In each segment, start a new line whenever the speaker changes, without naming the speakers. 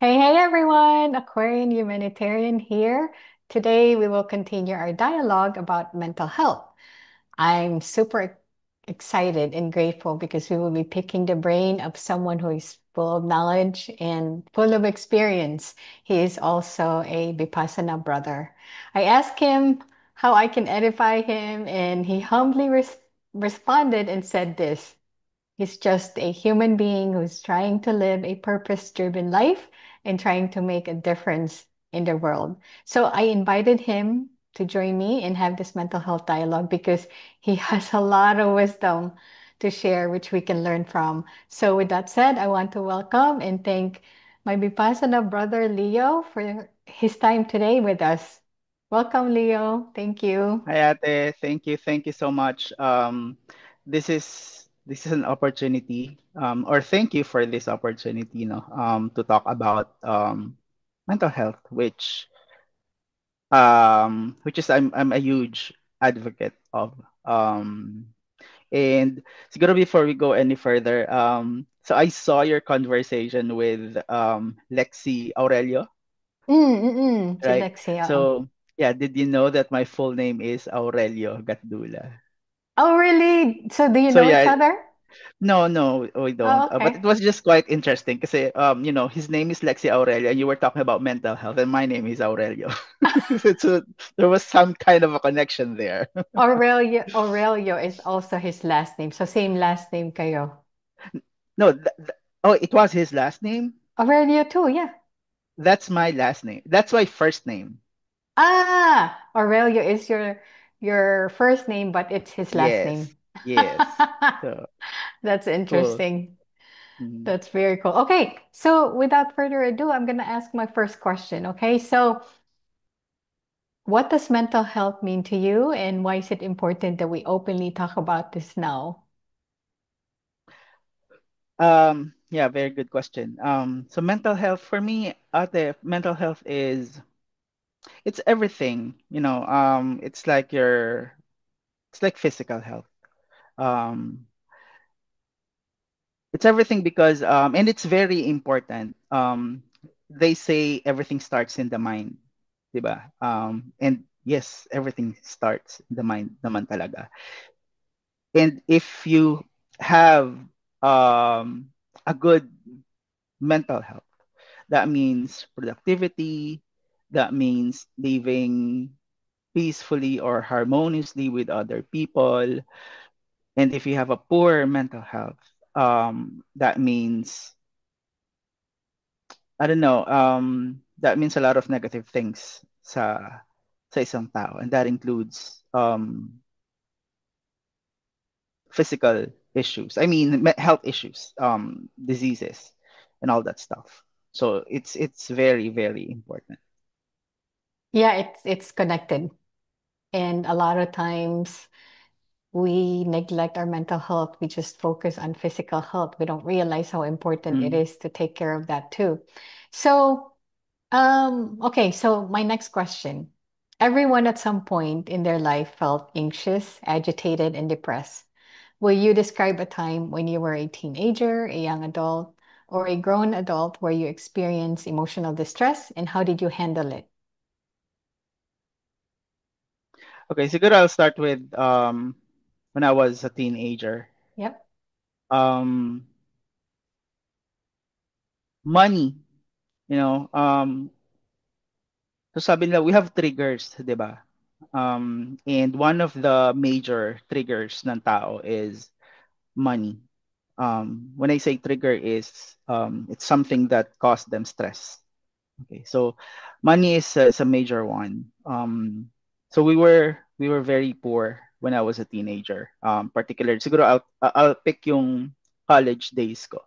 Hey everyone, Aquarian Humanitarian here. Today we will continue our dialogue about mental health. I'm super excited and grateful because we will be picking the brain of someone who is full of knowledge and full of experience. He is also a Vipassana brother. I asked him how I can edify him, and he humbly responded and said this. He's just a human being who's trying to live a purpose-driven life and trying to make a difference in the world. So I invited him to join me and have this mental health dialogue because he has a lot of wisdom to share, which we can learn from. So with that said, I want to welcome and thank my Vipassana brother Leo for his time today with us. Welcome, Leo. Thank you.
Hi, Ate. Thank you so much. This is an opportunity, or thank you for this opportunity, to talk about mental health, which is I'm a huge advocate of. Um, and siguro before we go any further, so I saw your conversation with Lexi Aurelio,
Si
right?
Lexi, oo.
So yeah, did you know that my full name is Aurelio Gatdula?
Oh, really? So do you
So
know each
yeah,
other?
no, no, we don't.
Oh,
But it
okay.
was just quite interesting because his name is Lexi Aurelio, and you were talking about mental health, and my name is Aurelio. So there was some kind of a connection there.
Aurelio is also his last name. So same last name kayo.
No, oh, it was his last name.
Aurelio too, yeah.
That's my last name. That's my first name.
Ah, Aurelio is your first name, but it's his last
Yes,
name.
yes. So
That's
cool.
interesting.
Mhm.
That's very cool. Okay, so without further ado, I'm gonna ask my first question. Okay, so what does mental health mean to you, and why is it important that we openly talk about this now?
Yeah, very good question. So mental health for me, ate, mental health is it's everything. It's like physical health. Um, it's everything because and it's very important. They say everything starts in the mind, 'di ba? And yes, everything starts in the mind naman talaga. And if you have a good mental health, that means productivity, that means living peacefully or harmoniously with other people. And if you have a poor mental health, that means, I don't know, that means a lot of negative things sa isang tao. And that includes physical issues. I mean, health issues, diseases, and all that stuff. So it's very, very important.
Yeah, it's connected. And a lot of times we neglect our mental health. We just focus on physical health. We don't realize how important it
Mm.
is to take care of that too. So, okay, so my next question. Everyone at some point in their life felt anxious, agitated, and depressed. Will you describe a time when you were a teenager, a young adult, or a grown adult where you experienced emotional distress, and how did you handle it?
Okay, siguro I'll start with when I was a teenager.
Yep.
Um, money, you know, so sabi nila we have triggers, 'di ba? And one of the major triggers ng tao is money. When I say trigger is it's something that caused them stress. Okay, so money is a major one. So we were very poor when I was a teenager. Particularly, siguro I'll pick yung college days ko.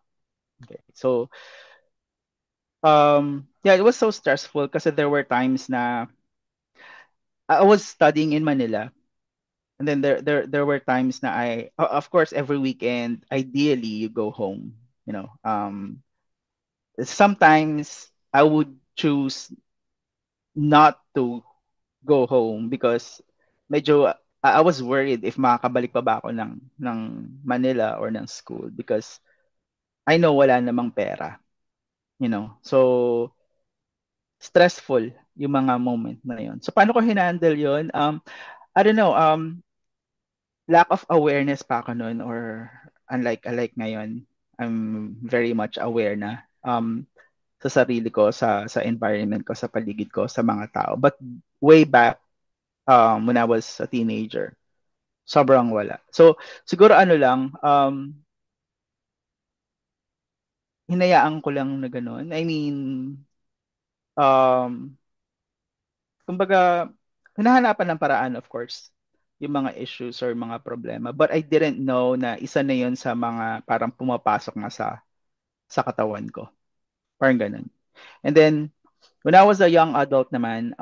Okay, so yeah, it was so stressful kasi there were times na I was studying in Manila. And then there were times na of course every weekend ideally you go home, you know. Sometimes I would choose not to go home because medyo I was worried if makakabalik pa ba ako ng Manila or ng school because I know wala namang pera. So stressful yung mga moment na yon. So paano ko hinandle yon? I don't know, lack of awareness pa ako noon, or unlike ngayon, I'm very much aware na sa sarili ko, sa environment ko, sa paligid ko, sa mga tao. But way back, when I was a teenager, sobrang wala. So siguro ano lang, hinayaan ko lang na gano'n. I mean, um, kumbaga, hinahanapan ng paraan, of course, yung mga issues or mga problema. But I didn't know na isa na yun sa mga parang pumapasok na sa katawan ko. Parang ganun. And then, when I was a young adult naman,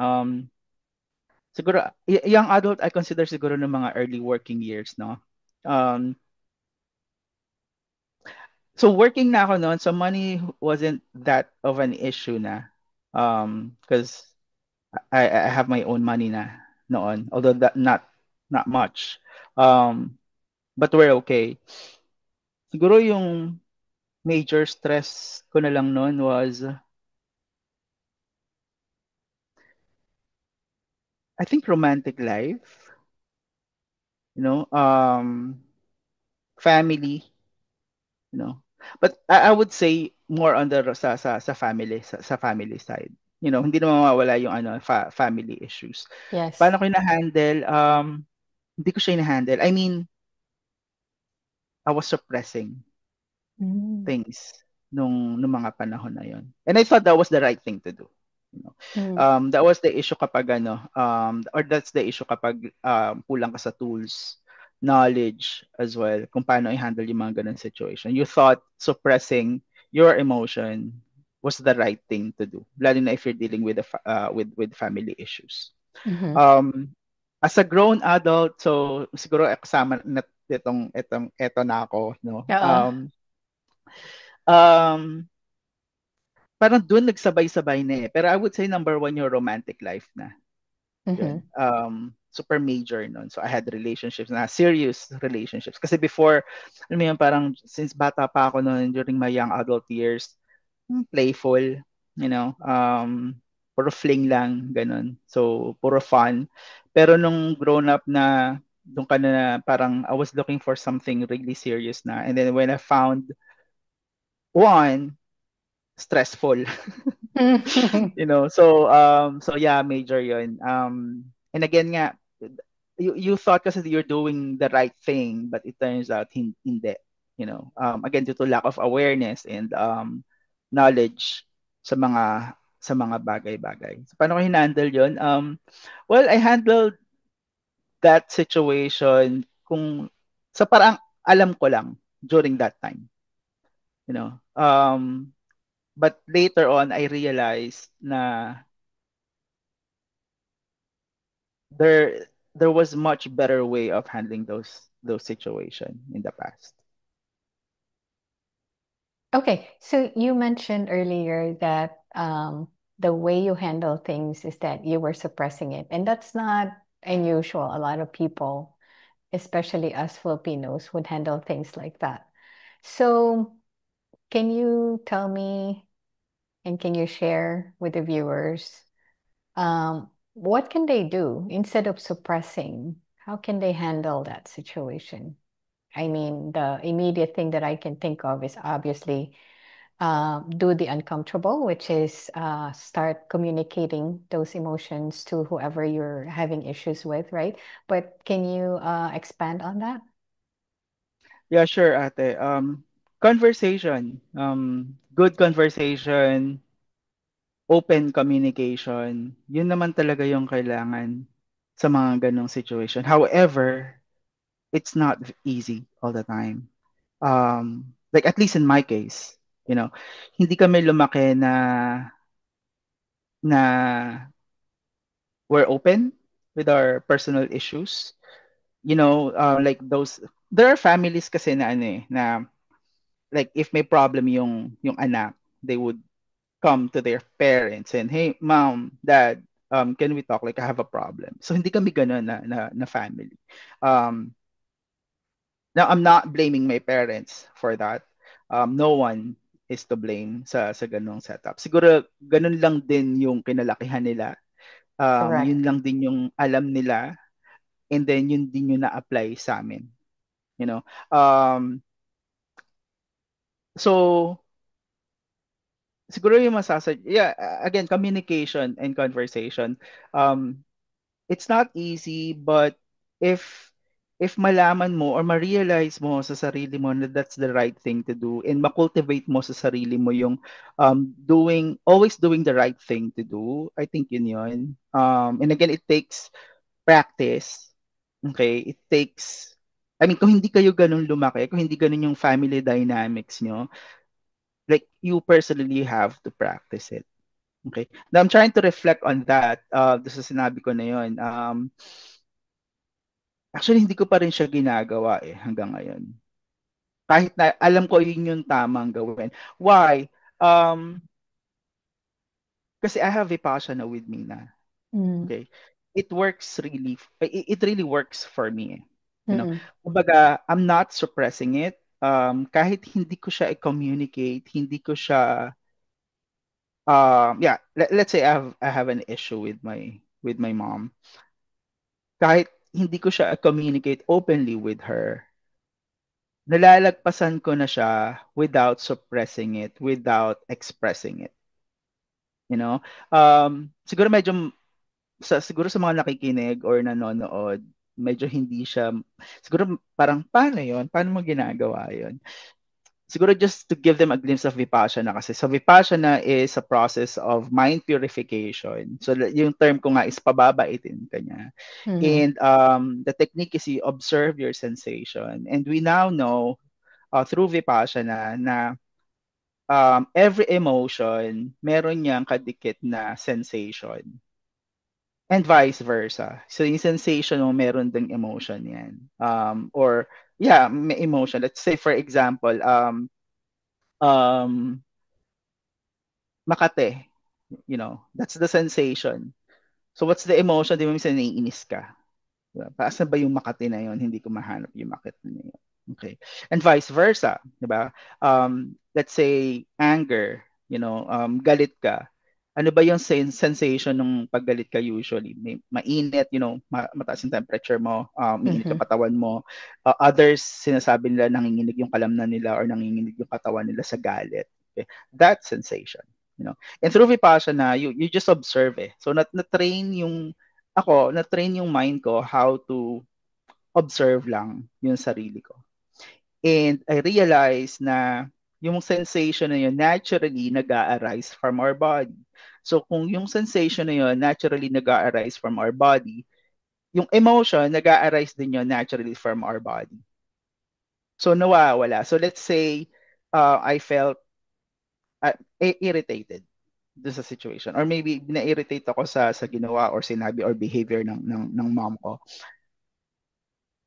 siguro, young adult, I consider siguro ng mga early working years, no? Um, so working na ako noon, so money wasn't that of an issue na. Because I have my own money na noon, although that not much. Um, but we're okay. Siguro yung major stress ko na lang noon was, I think, romantic life, family, you know. But I would say more on the sa family side. Hindi naman mawawala yung family issues.
Yes.
Paano ko na-handle? Hindi ko siya na-handle. I mean, I was suppressing
Mm.
things nung mga panahon na yon. And I thought that was the right thing to do. You know.
Mm.
That was the issue kapag or that's the issue kapag kulang ka sa tools, knowledge as well, kung paano i-handle yung mga ganun situation. You thought suppressing your emotion was the right thing to do, lalo na if you're dealing with with family issues.
Mhm.
Um, as a grown adult, so siguro kasama na eto na ako, no.
Oo.
Um, Parang dun nagsabay-sabay na eh. Pero I would say number one yung romantic life na. Yun.
Mhm.
Super major nun. So I had relationships na, serious relationships. Kasi before, alam mo yun, parang since bata pa ako noon, during my young adult years, playful, puro fling lang, ganun. So, puro fun. Pero nung grown up na, doon ka na parang I was looking for something really serious na. And then when I found one, stressful. So yeah, major yun. And again nga, you thought kasi you're doing the right thing, but it turns out hindi. Again, due to lack of awareness and knowledge sa mga bagay-bagay. So paano ko hinandle yun? Well, I handled that situation kung sa parang alam ko lang during that time. You know, but later on, I realized na there was much better way of handling those situation in the past.
Okay, so you mentioned earlier that the way you handle things is that you were suppressing it, and that's not unusual. A lot of people, especially us Filipinos, would handle things like that. So, can you tell me and can you share with the viewers what can they do instead of suppressing? How can they handle that situation? I mean, the immediate thing that I can think of is obviously do the uncomfortable, which is start communicating those emotions to whoever you're having issues with, right? But can you expand on that?
Yeah, sure, ate. Conversation, good conversation, open communication, yun naman talaga yung kailangan sa mga ganong situation. However, it's not easy all the time. Like at least in my case, you know, hindi kami lumaki na we're open with our personal issues. Like those, there are families kasi na na like if may problem yung anak, they would come to their parents and, hey, mom, dad, can we talk, like I have a problem. So hindi kami gano'n na family. Now I'm not blaming my parents for that. No one is to blame sa ganong setup. Siguro ganun lang din yung kinalakihan nila. Yun
Correct.
lang din yung alam nila, and then yun din yung na-apply sa amin, you know. So siguro yung yeah, again, communication and conversation. Um it's not easy, but if if malaman mo or ma-realize mo sa sarili mo na that's the right thing to do, and ma-cultivate mo sa sarili mo yung always doing the right thing to do, I think yun. And again, it takes practice. Okay? It takes, I mean, kung hindi kayo ganun lumaki, kung hindi ganun yung family dynamics nyo, like, you personally have to practice it. Okay? Now, I'm trying to reflect on that. Doon sa sinabi ko na yun. Actually, hindi ko pa rin siya ginagawa hanggang ngayon. Kahit na alam ko yun yung tamang gawin. Why? Um, Kasi I have Vipassana with me na.
Mm.
Okay? It really works for me. You know?
Mm-mm.
Kumbaga, I'm not suppressing it. Kahit hindi ko siya i-communicate, hindi ko siya yeah, let's say I have an issue with my mom. Kahit hindi ko siya communicate openly with her, nalalagpasan ko na siya without suppressing it, without expressing it. You know? Siguro siguro sa mga nakikinig or nanonood, medyo hindi siya, siguro parang, paano yon? Paano mo ginagawa yon? Siguro just to give them a glimpse of Vipassana, kasi so Vipassana is a process of mind purification. So yung term ko nga is pababaitin ka niya.
Mm-hmm.
And the technique is you observe your sensation. And we now know through Vipassana na every emotion, meron niyang kadikit na sensation. And vice versa. So yung sensation mo, meron ding emotion yan. Or, yeah, may emotion. Let's say, for example, um, Makate, that's the sensation. So what's the emotion? Di ba minsan naiinis ka? Diba? Paasa ba yung Makati na yun? Hindi ko mahanap yung Makati na yun. Okay. And vice versa, di ba? Let's say anger, galit ka. Ano ba yung sensation ng paggalit ka usually? Mainit, mataas yung temperature mo, mainit yung
Mm-hmm.
katawan mo. Others, sinasabi nila nanginginig yung kalamnan nila or nanginginig yung katawan nila sa galit. Okay? That sensation. And through Vipassana, you just observe So na-train na-train yung mind ko how to observe lang yung sarili ko. And I realized na yung sensation na yun naturally nag-a-arise from our body. So kung yung sensation na yun naturally nag-a-arise from our body, yung emotion nag-a-arise din yun naturally from our body. So nawawala. So let's say I felt irritated doon sa situation, or maybe na-irritate ako sa ginawa or sinabi or behavior ng mom ko.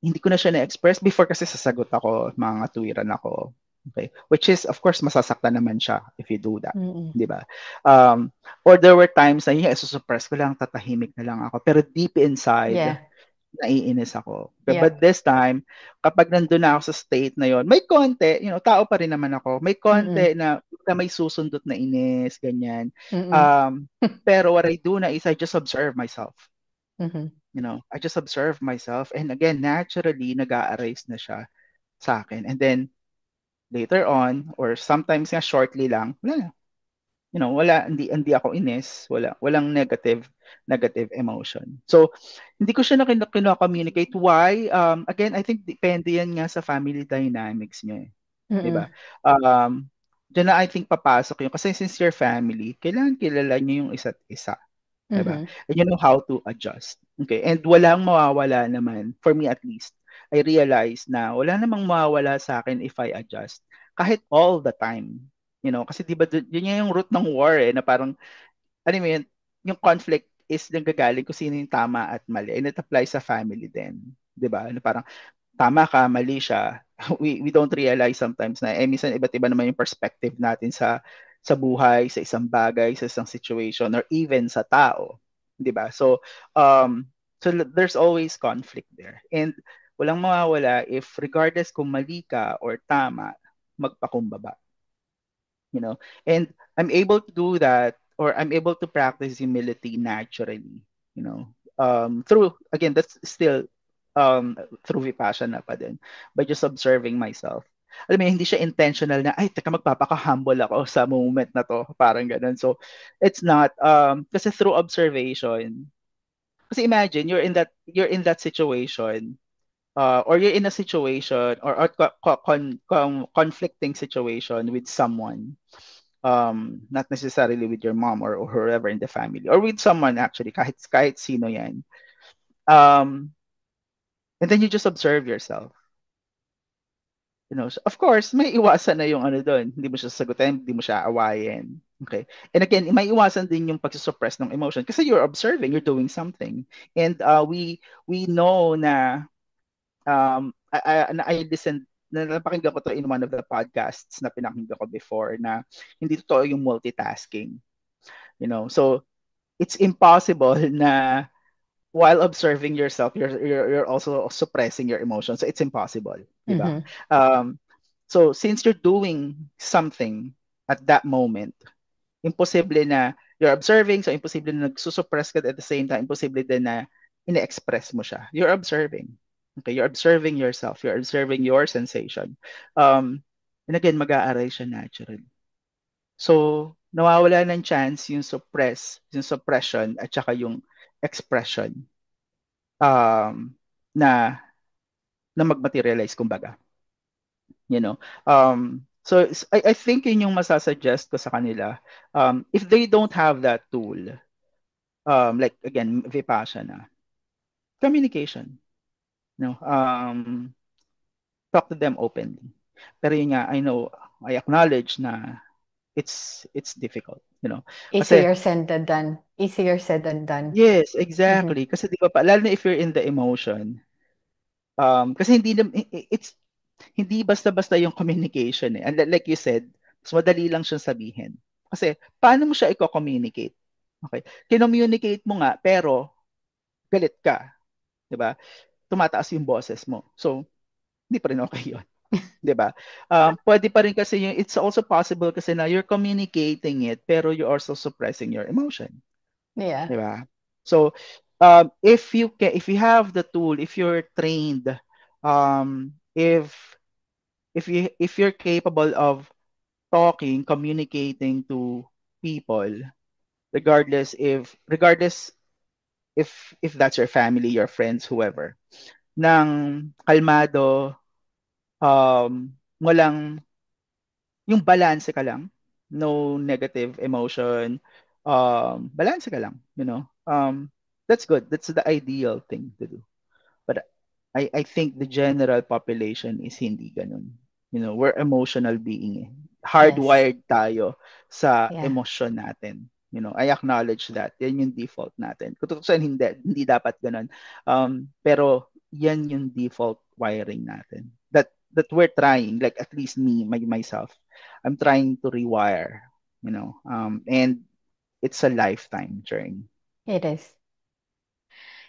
Hindi ko na siya na-express before, kasi sasagot ako, mga tuwiran ako. Okay? Which is, of course, masasaktan naman siya if you do that.
Mm-mm.
Di ba? Um, or there were times na yun, susuppress ko lang, tatahimik na lang ako. Pero deep inside,
Yeah.
naiinis ako. Okay, but
Yep.
this time, kapag nandun na ako sa state na yon, may konti, tao pa rin naman ako, may
Mm-mm.
konti na may susundot na inis, ganyan.
Mm-mm.
Um, pero what I do na is I just observe myself.
Mm-hmm.
I just observe myself, and again, naturally, nag-a-arise na siya sa akin. And then, later on, or sometimes nga shortly lang, wala na. Hindi ako inis, walang negative emotion. So, hindi ko siya communicate. Why? Again, I think depende yan nga sa family dynamics niyo, 'di
Mm-mm.
ba? Um, Diyan na I think papasok yun. Kasi since your family, kailangan kilala niyo yung isa't isa. Diba?
Mm-hmm.
And you know how to adjust. Okay? And walang mawawala naman, for me at least. I realize na wala namang mawawala sa akin if I adjust. Kahit all the time. Kasi di ba, yun yung root ng war na parang, ano mo yun, yung conflict is nanggagaling kung sino yung tama at mali. And it applies sa family din. Di ba? Na parang, tama ka, mali siya. We don't realize sometimes na minsan iba't iba naman yung perspective natin sa buhay, sa isang bagay, sa isang situation, or even sa tao, 'di ba? So there's always conflict there. And walang mawawala if regardless kung mali ka or tama, magpakumbaba. you know. And I'm able to do that, or I'm able to practice humility naturally, you know. Through, again, that's still um through vipassana pa din, by just observing myself. Alam mo, hindi siya intentional na, ay, teka, magpapaka-humble ako sa moment na to. Parang ganun. So, it's not, kasi through observation, kasi imagine, you're in that situation, or you're in a situation, or conflicting situation with someone, not necessarily with your mom, or whoever in the family, or with someone actually, kahit sino yan. Um, and then you just observe yourself. You know, so of course, may iwasan na yung ano doon. Hindi mo siya sagutin, hindi mo siya awayin. Okay. And again, may iwasan din yung pagsusuppress ng emotion kasi you're observing, you're doing something. And we know na I listened, na napakinggan ko to in one of the podcasts na pinakinggan ko before, na hindi totoo yung multitasking. You know, so it's impossible na while observing yourself, you're also suppressing your emotions. So it's impossible, di ba?
Mm-hmm.
Um, so since you're doing something at that moment, imposible na you're observing, so imposible na nagsusuppress ka at the same time, imposible din na ine-express mo siya. You're observing. Okay, you're observing yourself, you're observing your sensation. And again, mag-aaray siya naturally. So, nawawala ng chance yung suppression at saka yung expression, um, na magmaterialize, kumbaga. You know, so I think yun yung masasuggest ko sa kanila. If they don't have that tool, like again, Vipassana, communication, you know, talk to them openly. Pero yun nga, I acknowledge na it's difficult, you know. Kasi,
Easier said than done. Easier said than done.
yes,
Mm-hmm.
exactly. Kasi di ba pa, lalo na if you're in the emotion, kasi it's hindi basta-basta yung communication eh. And like you said, mas madali lang siyang sabihin. Kasi paano mo siya i-communicate? Okay. Kinommunicate mo nga, pero galit ka, 'di ba? Tumataas yung boses mo. So, hindi pa rin okay 'yun, 'di ba? Pwede pa rin kasi yung, it's also possible kasi na you're communicating it, pero you're also suppressing your emotion,
Yeah,
'di ba? So, if you have the tool, if you're trained, if you're capable of talking, communicating to people, regardless if that's your family, your friends, whoever, ng kalmado, walang, yung balance ka lang, no negative emotion, balance ka lang, you know. That's good. That's the ideal thing to do. But I think the general population is hindi ganun. You know, we're emotional being eh.
yes.
Hardwired tayo sa
Yeah,
emosyon natin. You know, I acknowledge that. Yan yung default natin. Kung tutusin, hindi dapat ganun. Pero yan yung default wiring natin. That we're trying, like at least me, myself, I'm trying to rewire, you know. And it's a lifetime journey.
it is.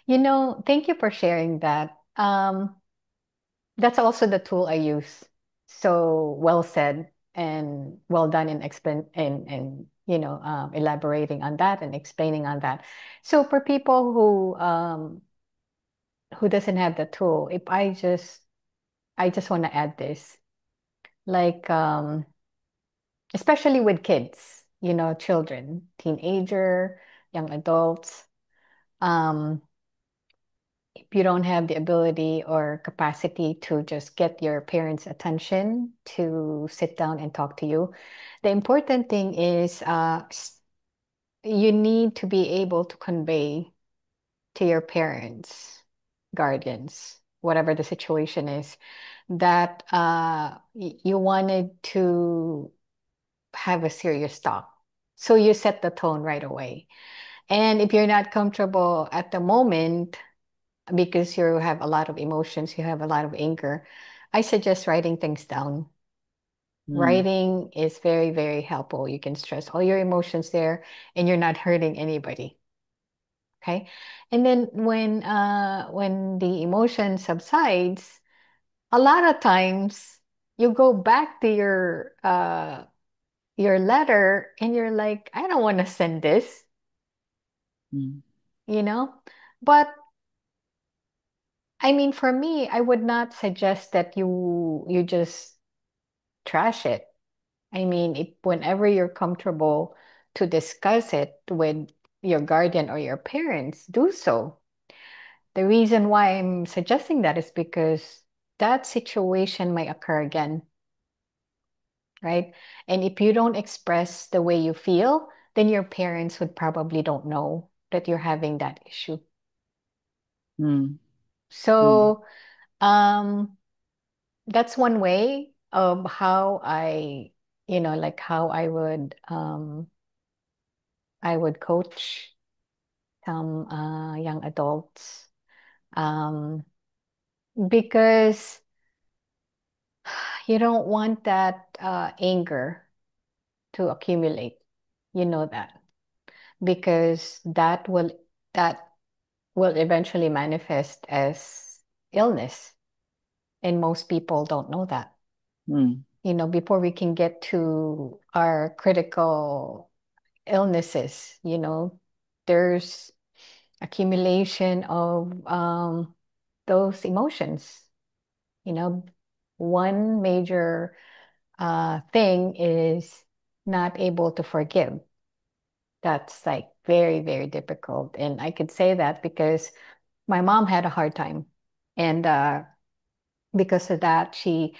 Thank you for sharing that. That's also the tool I use. So well said and well done in explain and elaborating on that and explaining on that. So for people who doesn't have the tool, if I just want to add this, like especially with kids, children, teenager, young adults. Um, if you don't have the ability or capacity to just get your parents' attention to sit down and talk to you, the important thing is you need to be able to convey to your parents, guardians, whatever the situation is, that you wanted to have a serious talk. So you set the tone right away. And if you're not comfortable at the moment, because you have a lot of emotions, you have a lot of anger, I suggest writing things down.
Hmm.
Writing is very, very helpful. You can stress all your emotions there and you're not hurting anybody. Okay. And then when the emotion subsides, a lot of times you go back to your your letter and you're like, I don't want to send this,
mm,
you know? But I mean, for me, I would not suggest that you just trash it. I mean, whenever you're comfortable to discuss it with your guardian or your parents, do so. The reason why I'm suggesting that is because that situation might occur again, right? And if you don't express the way you feel, then your parents would probably don't know that you're having that issue.
mm, mm,
So, um, that's one way of how like how I would coach some young adults. Um, because you don't want that anger to accumulate. You know that because that will eventually manifest as illness, and most people don't know that.
mm,
Before we can get to our critical illnesses, there's accumulation of those emotions. You know, one major thing is not able to forgive. That's like very, very difficult. And I could say that because my mom had a hard time. And because of that, she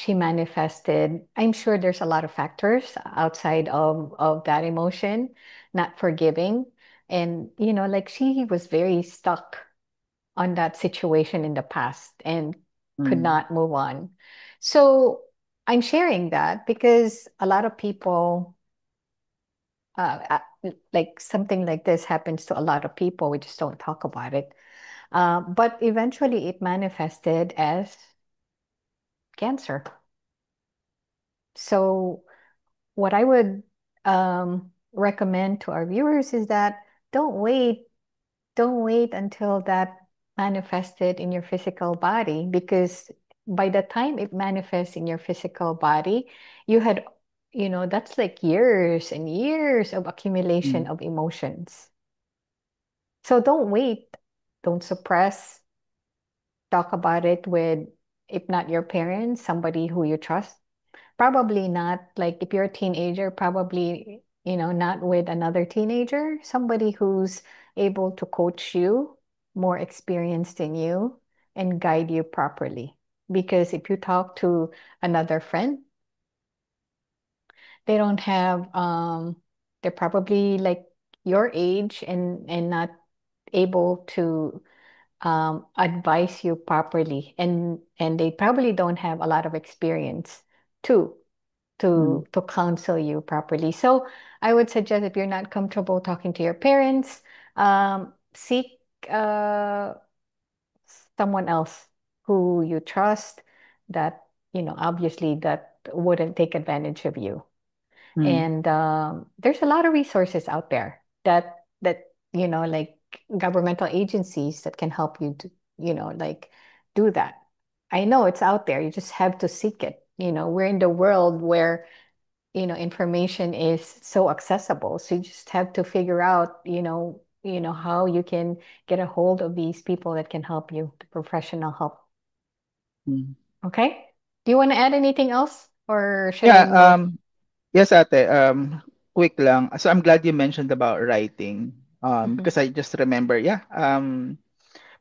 manifested. I'm sure there's a lot of factors outside of that emotion, not forgiving. And, like she was very stuck on that situation in the past and could
mm,
not move on. So I'm sharing that because a lot of people, like something like this happens to a lot of people. We just don't talk about it. But eventually it manifested as cancer. So what I would recommend to our viewers is that don't wait don't wait until that manifested in your physical body because by the time it manifests in your physical body, you had, that's like years and years of accumulation
mm,
of emotions. So don't wait, don't suppress, talk about it with, if not your parents, somebody who you trust. Probably not, like if you're a teenager, probably, not with another teenager, somebody who's able to coach you, more experienced than you, and guide you properly. Because if you talk to another friend, they don't have, they're probably like your age and not able to advise you properly, and they probably don't have a lot of experience too
mm,
to counsel you properly. So I would suggest if you're not comfortable talking to your parents, seek uh, someone else who you trust that, obviously that wouldn't take advantage of you.
mm,
And there's a lot of resources out there that like governmental agencies that can help you to, like do that. I know it's out there. You just have to seek it. We're in the world where information is so accessible. So you just have to figure out, how you can get a hold of these people that can help you, the professional help.
mm.
Okay? Do you want to add anything else or should I
Yeah,
move?
yes, ate. Quick lang. So I'm glad you mentioned about writing.
Mhm.
Because I just remember, yeah,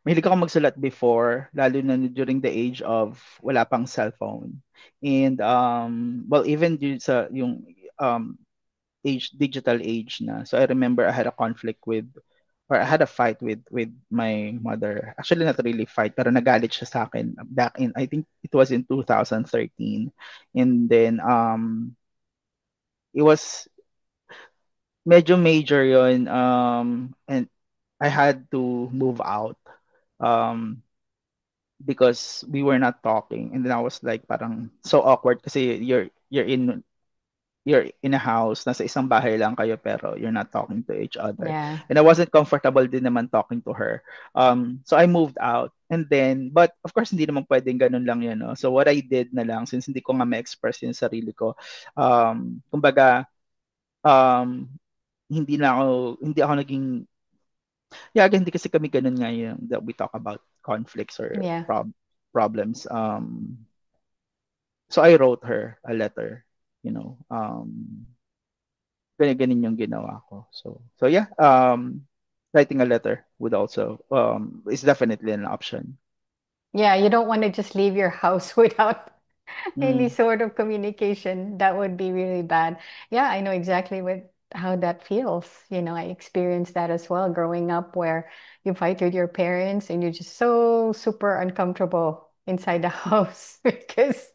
mahilig ako magsulat before, lalo na during the age of wala pang cellphone. And well, even dun sa yung um digital age na. So I remember I had a conflict with or I had a fight with my mother. Actually, not really fight, pero nagalit siya sa akin back in, I think it was in 2013. And then it was medyo major yon, and I had to move out um because we were not talking, and then I was like parang so awkward kasi you're in you're in a house, nasa isang bahay lang kayo pero you're not talking to each other.
Yeah.
And I wasn't comfortable din naman talking to her. So I moved out. And then, but of course, hindi naman pwedeng ganun lang yun. No? So what I did na lang, since hindi ko nga ma-express yung sarili ko, kumbaga, um, hindi ako naging, yeah, again, hindi kasi kami ganun nga yung that we talk about conflicts or
Yeah.
problems. So I wrote her a letter, you know, ganyan yung ginawa ko. So yeah, writing a letter would also is definitely an option.
Yeah, you don't want to just leave your house without any
Mm,
sort of communication. That would be really bad. Yeah, I know exactly what how that feels. I experienced that as well growing up where you fight with your parents and you're just so super uncomfortable inside the house because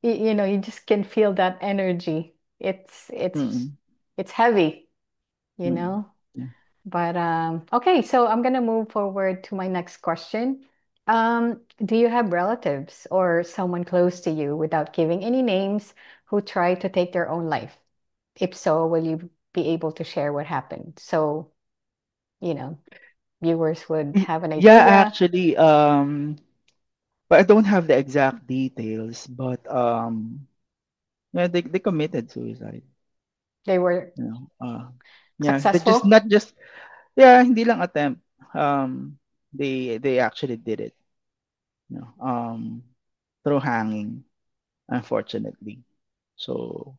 you just can feel that energy.
mm,
It's heavy, you
mm,
know.
yeah.
But okay, so I'm gonna move forward to my next question. Do you have relatives or someone close to you, without giving any names, who try to take their own life? If so, will you be able to share what happened? So, you know, viewers would have an
Yeah,
idea.
actually, but I don't have the exact details, but yeah, they committed suicide,
They were
you know. Yeah, they just
successful.
not just yeah, hindi lang attempt. They actually did it, you know, through hanging, unfortunately. So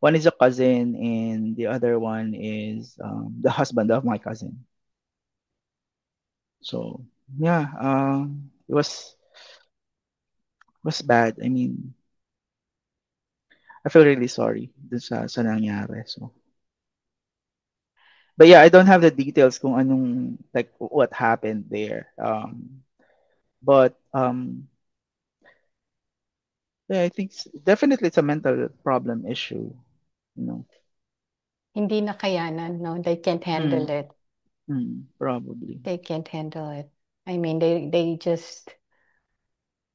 one is a cousin, and the other one is the husband of my cousin. So yeah, it was bad. I mean, I feel really sorry dun sa nangyari. So, but yeah, I don't have the details kung anong like what happened there. But yeah, I think definitely it's a mental problem issue. You know,
Hindi nakayanan, no? They can't
mm,
handle it.
probably.
They can't handle it. I mean, they just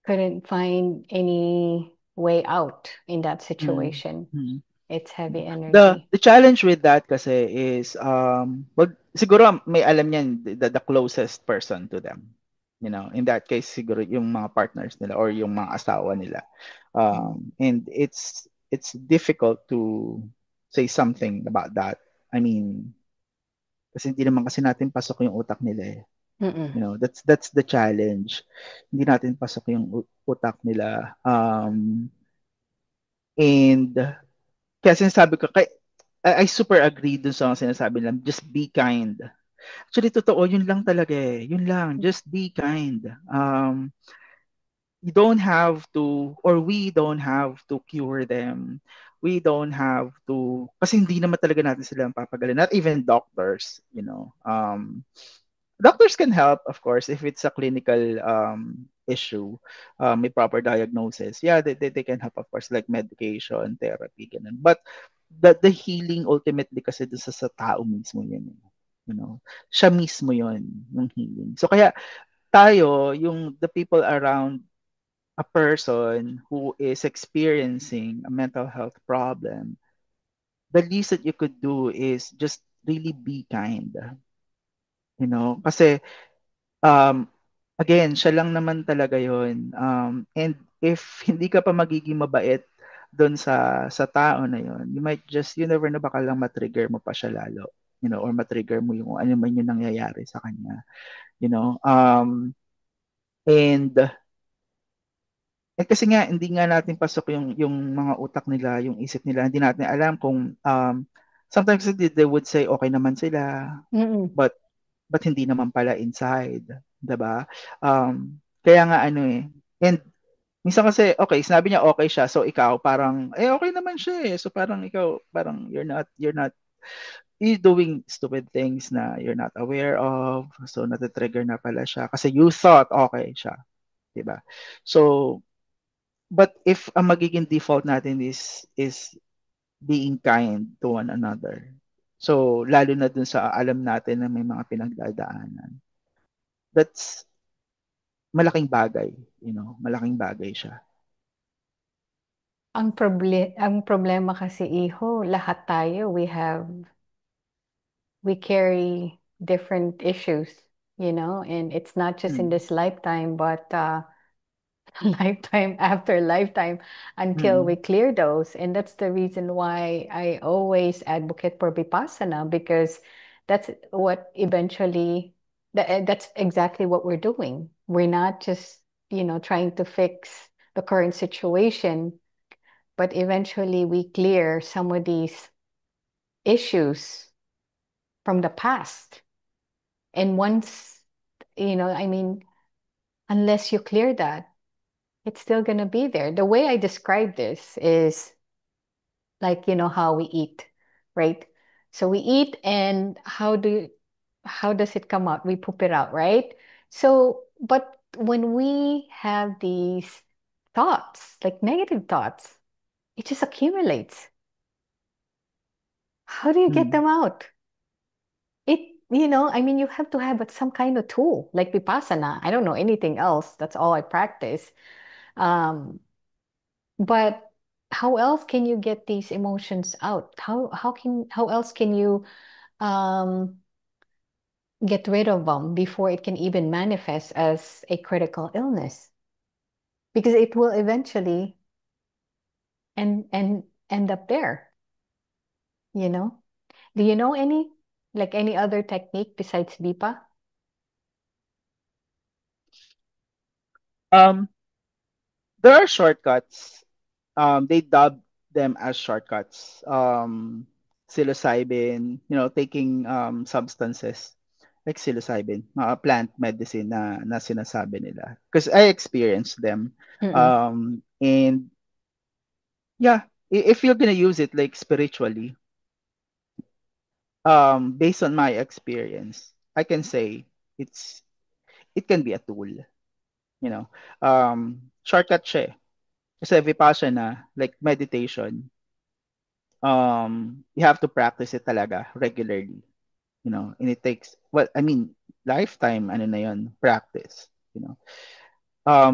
couldn't find any way out in that
Mm,
situation.
mm.
It's heavy
The
energy.
the challenge with that kasi is well, siguro may alam niyan the closest person to them. You know, in that case siguro yung mga partners nila or yung mga asawa nila.
Mm.
And it's difficult to say something about that. I mean, kasi hindi naman kasi natin pasok yung utak nila eh.
Mm-mm.
You know, that's the challenge. Hindi natin pasok yung utak nila. And kaya sinasabi ko, I super agree dun sa mga sinasabi nila, just be kind. Actually, totoo, yun lang talaga eh. Yun lang, just be kind. You don't have to, or we don't have to cure them. We don't have to, kasi hindi naman talaga natin sila papagaling. Not even doctors, you know. Doctors can help, of course, if it's a clinical issue, may proper diagnosis. Yeah, they can help, of course, like medication, therapy, ganun. But the healing ultimately kasi doon sa tao mismo yun. You know, siya mismo yun, yung healing. So kaya tayo, yung the people around a person who is experiencing a mental health problem, the least that you could do is just really be kind. You know, kasi um, again, siya lang naman talaga yon. And if hindi ka pa magiging mabait doon sa tao na yon, you never know, baka lang matrigger mo pa siya lalo. You know, or matrigger mo yung ano man yung nangyayari sa kanya. You know, and kasi nga hindi nga natin pasok yung mga utak nila, yung isip nila. Hindi natin alam kung sometimes they would say okay naman sila,
Mm-mm.
but hindi naman pala inside, 'di ba? Kaya nga ano eh. And minsan kasi okay, sinabi niya okay siya, so ikaw parang okay naman siya eh. So parang ikaw parang you're doing stupid things na you're not aware of. So nata-trigger na pala siya kasi you thought okay siya, 'di ba? So but if ang magiging default natin is being kind to one another. So lalo na dun sa alam natin na may mga pinagdadaanan. That's malaking bagay, you know, malaking bagay siya.
ang problema kasi iho, lahat tayo, we carry different issues, and it's not just in
Mm.
this lifetime, but lifetime after lifetime until we
Mm.
clear those. And that's the reason why I always advocate for Vipassana, because that's what eventually, that's exactly what we're doing. We're not just, trying to fix the current situation, but eventually we clear some of these issues from the past. And once, I mean, unless you clear that, it's still going to be there. The way I describe this is like, how we eat, right? So we eat, and how does it come out? We poop it out, right? So, but when we have these thoughts, like negative thoughts, it just accumulates. How do you get
Mm.
them out? I mean, you have to have some kind of tool like Vipassana. I don't know anything else. That's all I practice. Um, but how else can you get these emotions out? How else can you um, get rid of them before it can even manifest as a critical illness? Because it will eventually end up there, you know? Do you know any other technique besides Vipa?
Um, there are shortcuts. They dub them as shortcuts. Psilocybin, taking substances like psilocybin, mga plant medicine na sinasabi nila. Because I experienced them.
Mm-mm.
And yeah, if you're gonna use it like spiritually, based on my experience, I can say it's it can be a tool, you know. Shortcut siya eh. Kasi vipassana, like meditation, you have to practice it talaga regularly, and it takes, well, I mean, lifetime, ano na yun, practice, you know.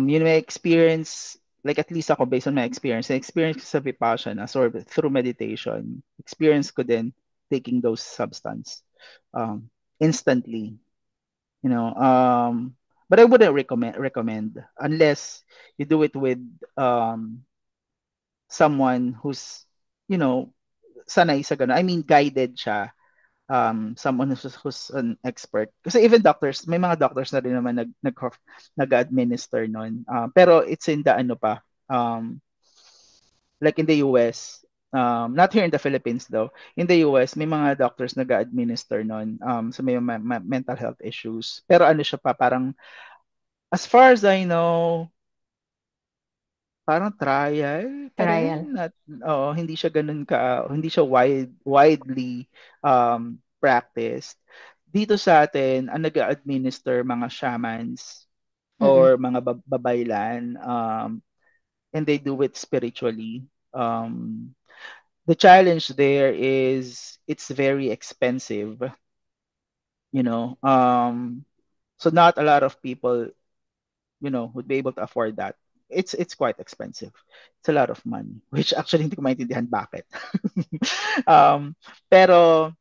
You may experience, like at least ako, based on my experience, na experience ko sa Vipassana, or through meditation, experience ko din taking those substance, instantly, you know. But I wouldn't recommend unless you do it with someone who's, you know, sanay sa ganun. I mean, guided siya, someone who's an expert. Kasi even doctors, may mga doctors na rin naman nag-administer nun. Pero it's in the ano pa, like in the US, not here in the Philippines though. In the US, may mga doctors nag-administer nun. So may mental health issues. Pero ano siya pa, parang as far as I know, parang trial pa
Trial.
rin. Oo, hindi siya widely practiced. Dito sa atin, ang nag-administer mga shamans
Mm-mm.
or mga babaylan, and they do it spiritually. The challenge there is it's very expensive, you know. So not a lot of people, would be able to afford that. It's quite expensive. It's a lot of money, which actually hindi ko maintindihan bakit. um, pero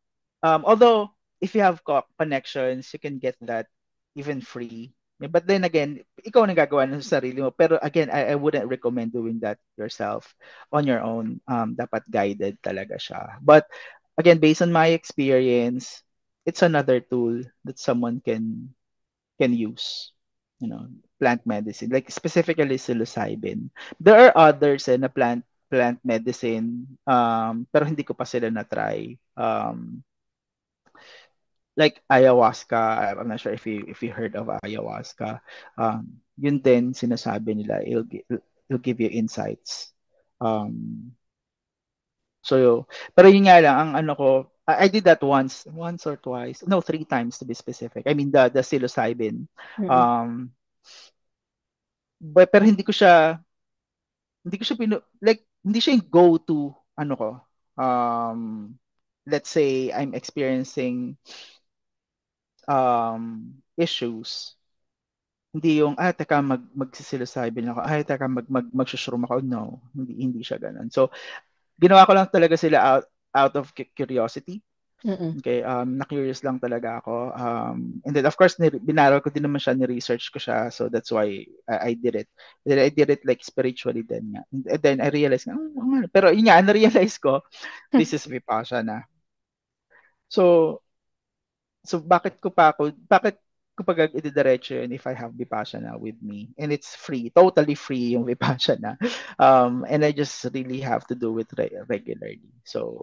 although if you have connections, you can get that even free. Yeah, but then again, ikaw ang gagawa ng sarili mo. Pero again, I wouldn't recommend doing that yourself on your own. Dapat guided talaga siya. But again, based on my experience, it's another tool that someone can use, you know, plant medicine, like specifically psilocybin. There are others na plant medicine, pero hindi ko pa sila na-try. Like ayahuasca, I'm not sure if you heard of ayahuasca. Yun din sinasabi nila, it'll give you insights. Um, so, pero yun nga lang, ang ano ko, I did that once or twice, no, three times to be specific. I mean, the psilocybin.
Mm-mm.
Um, pero like hindi siya yung go-to ano ko. Um let's say I'm experiencing issues. Hindi yung, teka, magsisilocybe ako. Ay, teka, magsushroom ako. No, hindi siya ganun. So, ginawa ko lang talaga sila out of curiosity.
Mm-mm.
Okay, na-curious lang talaga ako. And then, of course, binaral ko din naman siya, ni-research ko siya. So, that's why I did it. And then, I did it like spiritually din nga. And then, I realized, pero yun nga, na-realize ko, this is Vipassana. So, bakit ko pag ididiretso yun if I have Vipassana with me? And it's free, totally free yung Vipassana. And I just really have to do it regularly. So,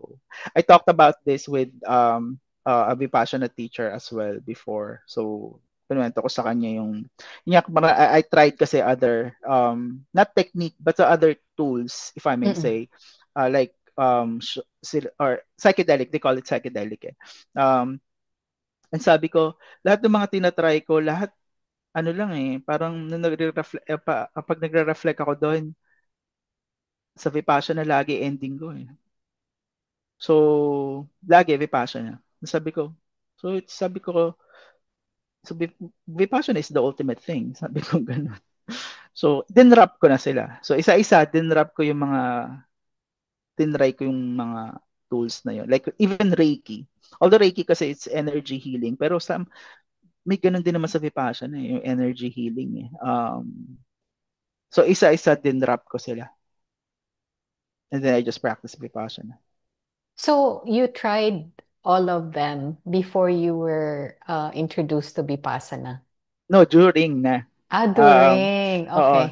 I talked about this with a Vipassana teacher as well before. So, kinuwento ko sa kanya I tried kasi other, not technique, but the other tools, if I may
Mm-mm.
say, like, or psychedelic, they call it psychedelic eh. Um, ang sabi ko, lahat ng mga tinatry ko, lahat ano lang eh, parang nung pag nagre-reflect ako doon, sa Vipassana lagi ending ko eh. So, lagi Vipassana. Sabi ko, sabi ko, so Vipassana is the ultimate thing. Sabi ko ganun. So, dinrap ko na sila. So, isa-isa, dinrap ko yung mga, tinry ko yung mga tools na yun. Like, even Reiki. Although Reiki kasi it's energy healing, pero may ganun din naman sa Vipassana eh, yung energy healing eh. So isa-isa din rap ko sila. And then I just practice Vipassana.
So you tried all of them before you were introduced to Vipassana?
No, during na.
Ah,
Um,
during.
oo,
Okay.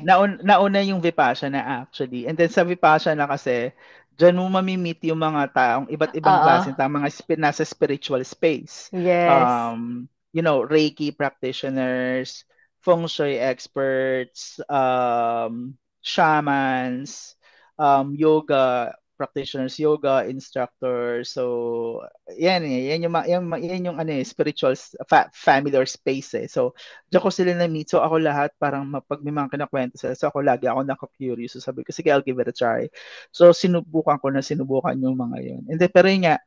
nauna yung Vipassana actually. And then sa Vipassana kasi, dyan mo mamimit yung mga taong iba't ibang
Oo.
klase, tao, mga nasa spiritual space.
Yes.
Reiki practitioners, feng shui experts, shamans, yoga practitioners, yoga instructors. So, yan eh, yan yung ano eh, spiritual family or space eh. So, diyan ko sila na-meet. So ako lahat, parang pag may mga kinakwento sila, so ako lagi ako naka-curious. So sabi ko, sige, I'll give it a try. So sinubukan yung mga yun. And then, pero yun nga,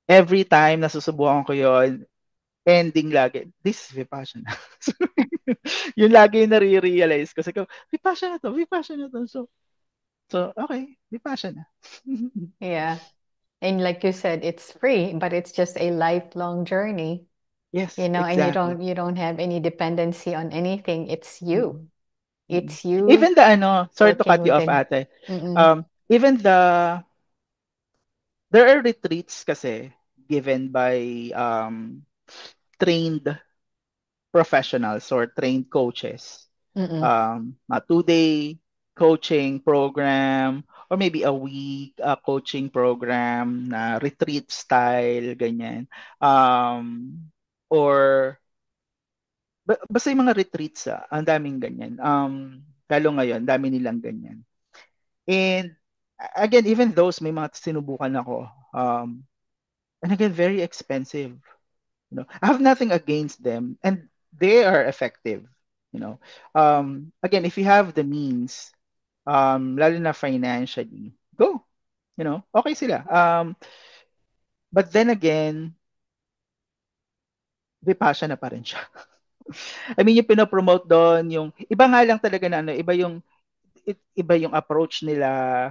every time na susubukan ko yun, ending lagi, this is Vipassana. So, yun lagi yung nare-realize ko. Sabi ko, Vipassana to, Vipassana to. So okay, Vipassana.
Yeah. And like you said, it's free, but it's just a lifelong journey,
Yes,
and
exactly.
you don't have any dependency on anything. It's you.
Mm-mm. Mm-mm.
It's you
Even the ano, sorry to
working
cut you off,
within.
ate.
Mm-mm.
Even there are retreats kasi given by trained professionals or trained coaches.
Mm-mm.
A 2-day coaching program or maybe a week coaching program na retreat style, ganyan. Or basta yung mga retreats, ang daming ganyan. Lalo ngayon, dami nilang ganyan. And again, even those, may mga sinubukan ako. And again, very expensive. I have nothing against them, and they are effective. Again, if you have the means, lalo na financially, go. Okay sila. But then again, Vipassana pa rin siya. I mean, yung pinopromote doon, yung iba nga lang talaga na ano, iba yung approach nila.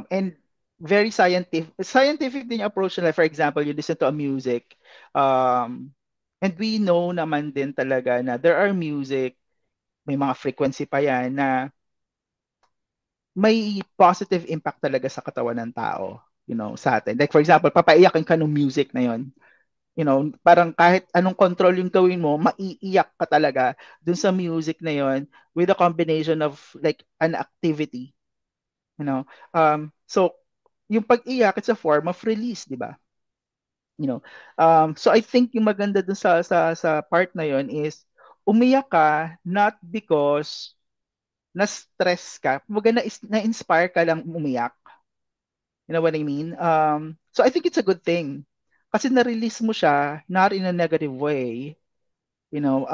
And very scientific din yung approach nila. For example, you listen to a music, um, and we know naman din talaga na there are music, may mga frequency pa yan na may positive impact talaga sa katawan ng tao, sa atin. Like for example, papaiyakin ka ng music na yon. Parang kahit anong control yung gawin mo, maiiyak ka talaga dun sa music na yon with a combination of like an activity. So yung pag-iyak, it's a form of release, di ba? So I think yung maganda dun sa part na yon is umiyak ka not because na-stress ka, kumbaga na-inspire ka lang umiyak. You know what I mean? So I think it's a good thing. Kasi na-release mo siya not in a negative way. You know,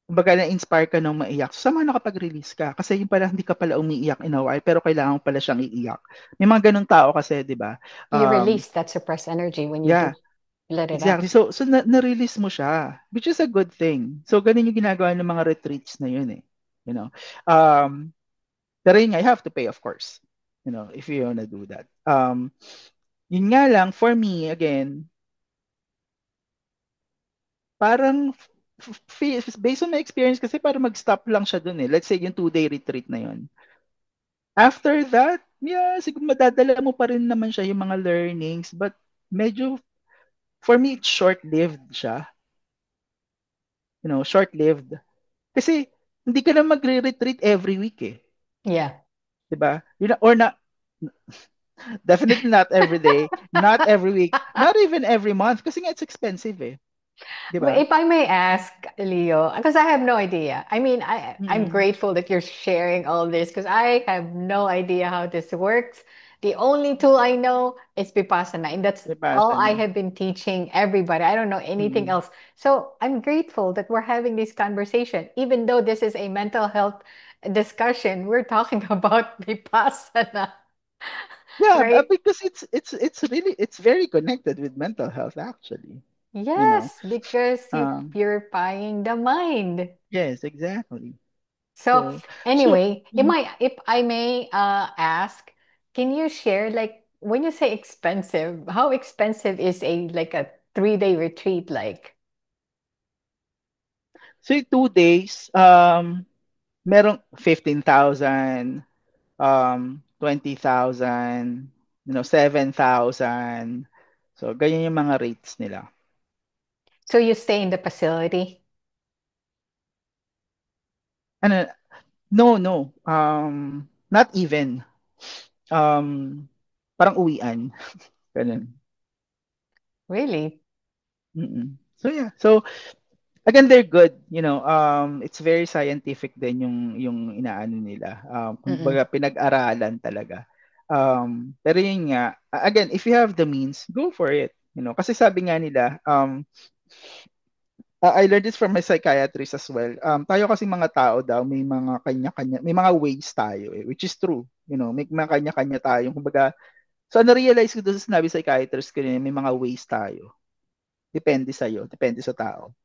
kumbaga na-inspire ka nung maiyak. So, sama nakapag-release ka. Kasi yung pala, hindi ka pala umiiyak in a while, pero kailangan mo pala siyang iiyak. May mga ganun tao kasi, di ba?
You
Um,
release that suppressed energy when you
yeah,
do. Let it
Exactly.
out.
So na-release mo siya, which is a good thing. So ganun yung ginagawa ng mga retreats na yun eh. You know. Um, pero yun nga, you have to pay of course. You know, if you wanna do that. Yun nga lang, for me, again, parang based on my experience kasi parang mag-stop lang siya dun eh. Let's say yung 2-day retreat na yun. After that, yeah, siguro madadala mo pa rin naman siya yung mga learnings, but medyo, for me, it's short-lived siya. You know, short-lived. Kasi, hindi ka na magre-retreat every week eh.
Yeah.
'Di ba? Yun, or na, definitely not every day, not every week, not even every month, kasi nga it's expensive eh. 'Di
But
ba?
if I may ask, Leo, because I have no idea. I mean, I'm
Mm,
grateful that you're sharing all this because I have no idea how this works. The only tool I know is Vipassana, and that's all I
Vipassana.
have been teaching everybody. I don't know anything
Mm.
else. So I'm grateful that we're having this conversation. Even though this is a mental health discussion, we're talking about Vipassana,
Yeah,
right?
because it's really it's very connected with mental health actually. You know.
Yes, because you're
Um,
purifying the mind.
yes, exactly.
So
So
anyway, if I may ask, can you share like when you say expensive, how expensive is a like a 3-day retreat like?
so yung 2 days, merong 15,000, 20,000, 7,000. So, ganyan yung mga rates nila.
So you stay in the facility?
Ano, no, no. Not even. Parang uwian. Ganun.
Really?
Mm-mm. So, yeah. So, again, they're good. It's very scientific din yung inaano nila.
Mm-mm.
Kumbaga, pinag-aralan talaga. Pero yun nga, again, if you have the means, go for it. Kasi sabi nga nila, I learned this from my psychiatrist as well. Tayo kasi mga tao daw, may mga kanya-kanya, may mga ways tayo eh, which is true. May mga kanya-kanya tayo. Kumbaga, so na-realize ko doon sa sinabi sa psychiatrist ko rin, may mga ways tayo. Depende sa'yo, depende sa tao.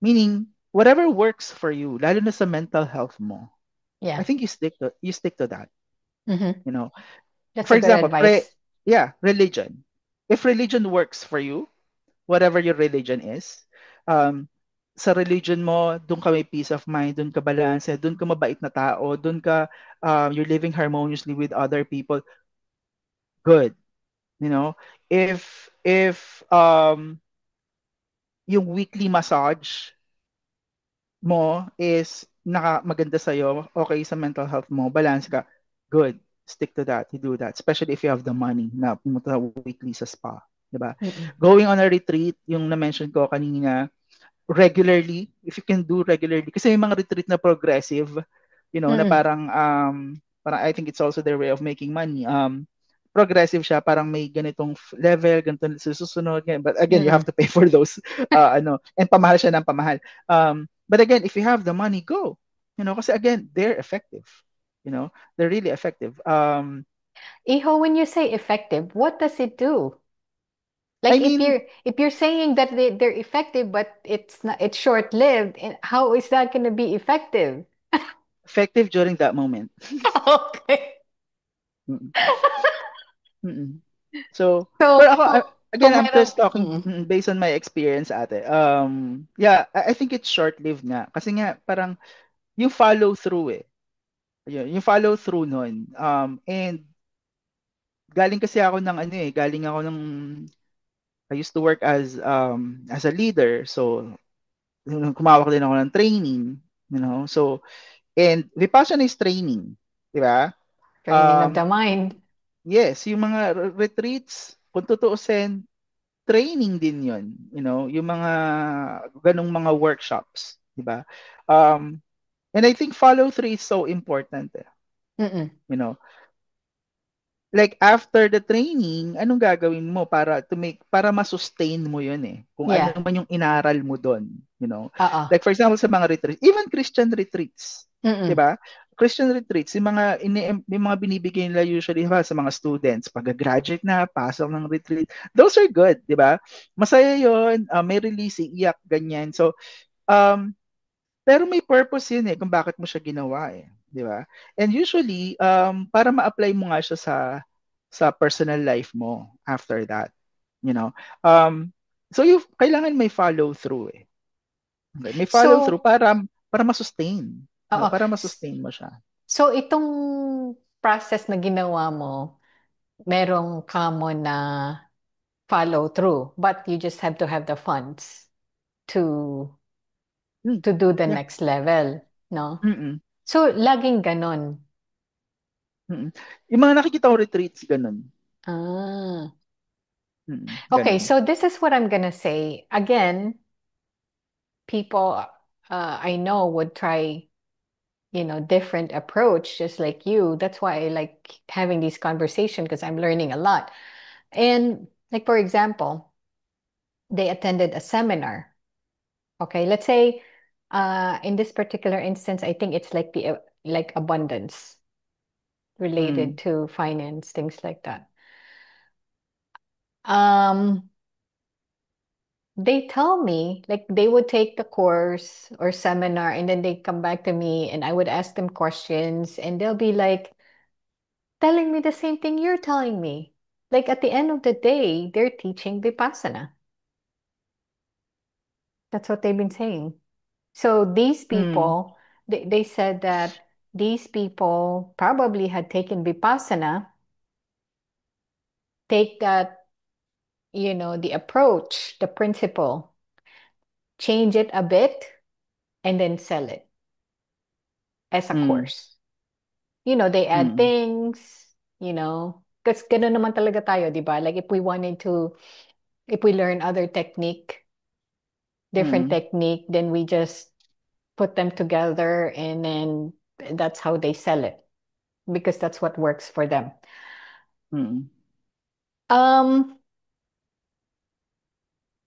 Meaning, whatever works for you, lalo na sa mental health mo, I
Yeah.
think you stick to that.
Mm-hmm.
You know,
That's
for
a good
example,
advice.
yeah, religion. If religion works for you, whatever your religion is, um, sa religion mo, doon ka may peace of mind, doon ka balance, doon ka mabait na tao, doon ka, you're living harmoniously with other people, good. You know, if yung weekly massage mo is maganda sa'yo, okay sa mental health mo, balance ka, good. Stick to that. You do that. Especially if you have the money na pumunta weekly sa spa. Diba?
Mm-mm.
Going on a retreat, yung na-mention ko kanina, regularly, if you can do regularly, kasi may mga retreat na progressive, na
Mm-mm.
parang I think it's also their way of making money. Progressive siya, parang may ganitong level, ganitong susunod, ganyan. But again, you have
Mm-mm.
to pay for those, and pamahal siya ng pamahal. But again, if you have the money, go. Kasi again, they're effective. They're really effective.
Iho, when you say effective, what does it do?
I
Like
mean,
if you're saying that they're effective, but it's short-lived, and how is that going to be effective?
effective during that moment.
Okay.
Mm, mm. So,
So,
pero ako, again,
kung
I'm
meron,
just talking
mm,
based on my experience ate. Yeah, I think it's short-lived nga. Kasi nga, parang, you follow through eh. Yun, yung follow through nun. And, galing kasi ako ng ano eh, galing ako ng, I used to work as a leader. So, kumawak din ako ng training. So, and Vipassana is training. Di ba?
training of
Um,
the mind.
yes, yung mga retreats, kung tutuusin, training din yun, yung mga ganong mga workshops, di ba? Um, and I think follow through is so important,
Mm-mm.
you know. Like after the training, anong gagawin mo para ma-sustain mo yun eh. Kung ano
Yeah.
man yung inaral mo doon.
Oo.
Like for example sa mga retreats, even Christian retreats, 'di
Mm-mm.
ba? Christian retreats, yung mga binibigay nila usually sa mga students, pag-graduate na, pasok ng retreat, those are good, di ba? Masaya yun, may release, iyak, ganyan. So, um, pero may purpose yun kung bakit mo siya ginawa di ba? And usually, para ma-apply mo nga siya sa personal life mo after that, you know. Um, so kailangan may follow through Okay, may follow through
So,
para ma-sustain,
oo.
para ma-sustain mo siya.
So, itong process na ginawa mo, merong common na follow through, but you just have to have the funds to
Hmm,
to do the
yeah.
next level, no?
Mm-mm.
So, laging ganon.
Mm. Yung mga nakikita ko retreats ganun.
Ah. Okay,
Ganun.
so this is what I'm gonna say. Again, people I know would try, different approach just like you. That's why I like having these conversations because I'm learning a lot. And like for example, they attended a seminar. Okay, let's say in this particular instance, I think it's like the like abundance related
Mm.
to finance, things like that. Um, they tell me like they would take the course or seminar and then they come back to me and I would ask them questions and they'll be like telling me the same thing you're telling me. Like at the end of the day, they're teaching Vipassana. That's what they've been saying. So these
Mm.
people, they said that these people probably had taken Vipassana, take that, the approach, the principle, change it a bit, and then sell it as a
Mm.
course. They add
Mm.
things, because ganun naman talaga tayo, di ba? Like if we learn other different
Mm.
technique, then we just put them together and then that's how they sell it because that's what works for them.
Mm.
Um,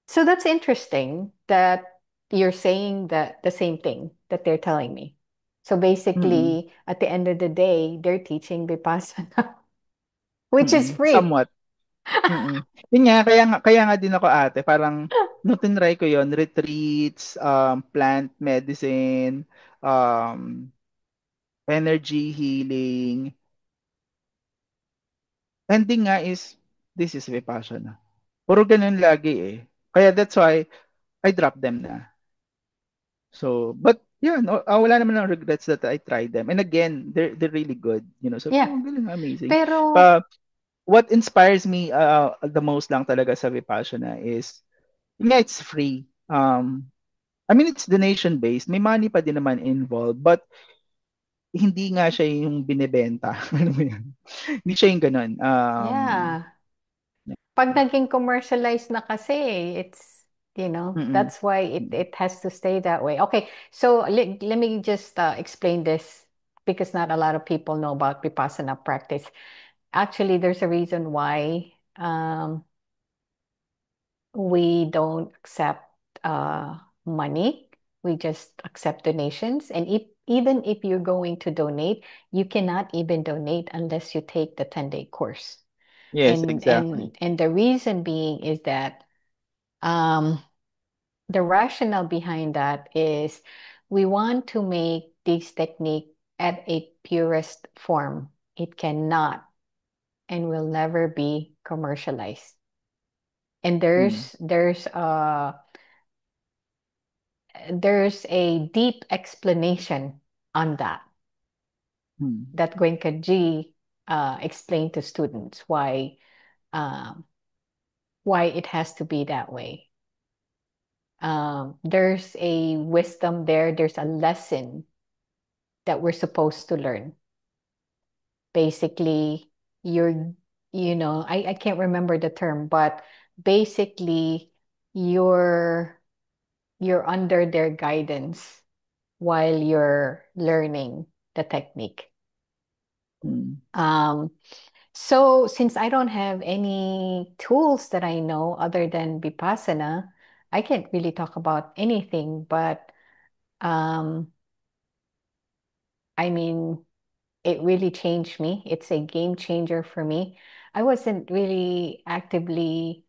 so that's interesting that you're saying that the same thing that they're telling me. So
Mm.
basically, at the end of the day, they're teaching Vipassana, which is
Mm.
free.
Somewhat. Mm. Yun nga, kaya nga din ako ate, parang nung tinry ko yon retreats, plant medicine, um, energy healing, ending nga is, this is Vipassana. Puro ganun lagi Kaya that's why, I dropped them na. So, but yeah, no, wala naman ng regrets that I tried them. And again, they're really good. So,
Yeah.
oh, galing, amazing.
Pero,
Uh, what inspires me the most lang talaga sa Vipassana is, yeah, it's free. I mean, it's donation based. May money pa din naman involved, but hindi nga siya yung binebenta. Alam mo yun? Hindi siya yung ganun.
yeah.
Yeah.
Pag naging commercialized na kasi,
Mm-mm.
that's why it has to stay that way. Okay, so let me just explain this because not a lot of people know about Vipassana practice. Actually, there's a reason why we don't accept money. We just accept donations. And even if you're going to donate, you cannot even donate unless you take the 10-day course.
Yes, exactly.
And the reason being is that um, the rationale behind that is we want to make this technique at a purest form. It cannot and will never be commercialized. And
Mm.
there's a deep explanation on
Mm.
that Gwenka explained to students um, why it has to be that way. There's a wisdom there. There's a lesson that we're supposed to learn. Basically, you're, I can't remember the term, but basically, you're you're under their guidance while you're learning the technique.
Mm.
Um, so since I don't have any tools that I know other than Vipassana, I can't really talk about anything, but um, I mean, it really changed me. It's a game changer for me. I wasn't really actively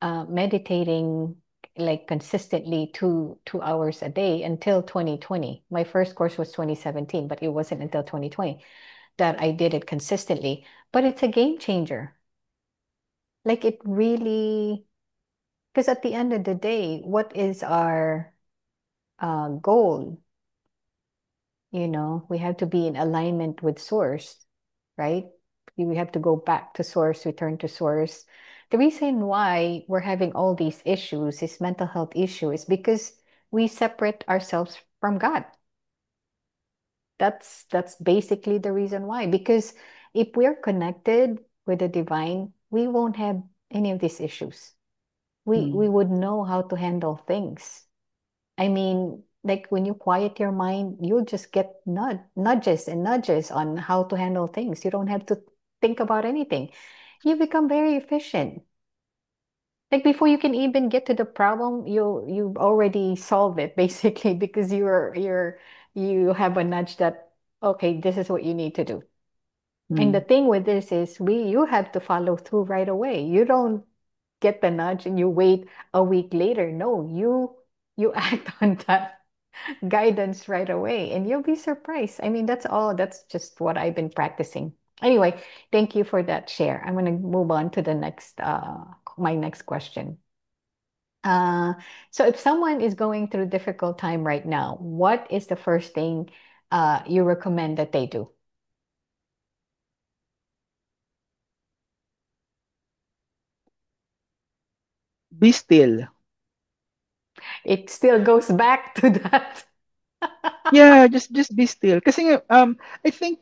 meditating like consistently 2 hours a day until 2020. My first course was 2017, but it wasn't until 2020 that I did it consistently. But it's a game changer. Like it really, because at the end of the day, what is our goal? We have to be in alignment with source, right? We have to go back to source, return to source. The reason why we're having all these issues, this mental health issue, is because we separate ourselves from God. That's basically the reason why. Because if we're connected with the divine, we won't have any of these issues. We
Mm,
would know how to handle things. I mean, like when you quiet your mind, you'll just get nudges and nudges on how to handle things. You don't have to think about anything. You become very efficient. Like before you can even get to the problem, you've already solved it basically because you have a nudge that okay, this is what you need to do. And the
mm,
thing with this is you have to follow through right away. You don't get the nudge and you wait a week later. No, you act on that guidance right away and you'll be surprised. I mean, that's all. That's just what I've been practicing. Anyway, thank you for that share. I'm going to move on to the next, my next question. Uh, so if someone is going through a difficult time right now, what is the first thing you recommend that they do?
be still.
It still goes back to that.
Yeah, just be still. Kasi nga, I think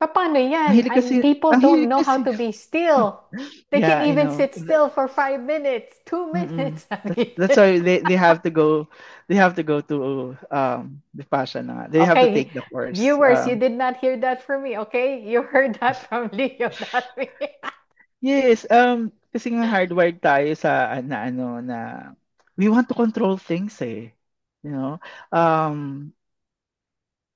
Paano yan?
mahilig kasi
People
ang
don't
hilig
know how
kasi
to be still. They
yeah,
can
I
even
know.
sit still for 5 minutes, two
Mm.
minutes.
That's why they have to go to the passion na nga. They have to
Okay,
take the course.
viewers, you did not hear that from me, okay? You heard that from Leo, not me.
Yes, kasi nga hardwired tayo sa na ano na we want to control things eh. You know? Um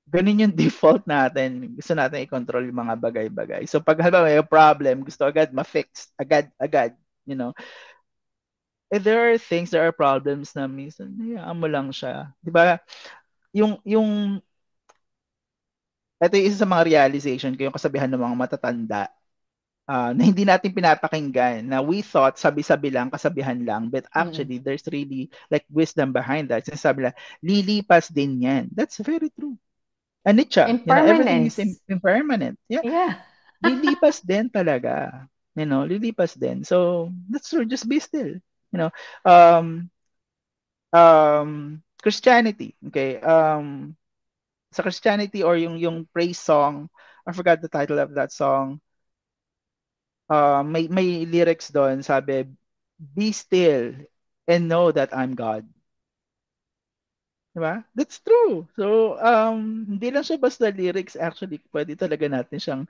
Ganun yung default natin. Gusto natin i-control yung mga bagay-bagay. So pag halimbawa may problem, gusto agad ma-fix, agad-agad, you know. There are things, there are problems na minsan, hayaan mo lang siya. 'Di ba? Yung ito yung isa sa mga realization ko, yung kasabihan ng mga matatanda, na hindi natin pinapakinggan, na we thought sabi-sabi lang, kasabihan lang, but
Mm.
actually there's really like wisdom behind that. Sinasabi lang, lilipas din yan. That's very true. And it siya, everything is
Impermanence.
impermanent. Yeah,
Yeah.
lilipas din talaga. Lilipas din. So, that's true. Just be still. You know, um, Christianity, okay? Sa Christianity or yung praise song, I forgot the title of that song. May lyrics doon, sabi, be still and know that I'm God. Diba? That's true. So, hindi lang siya basta lyrics. Actually, pwede talaga natin siyang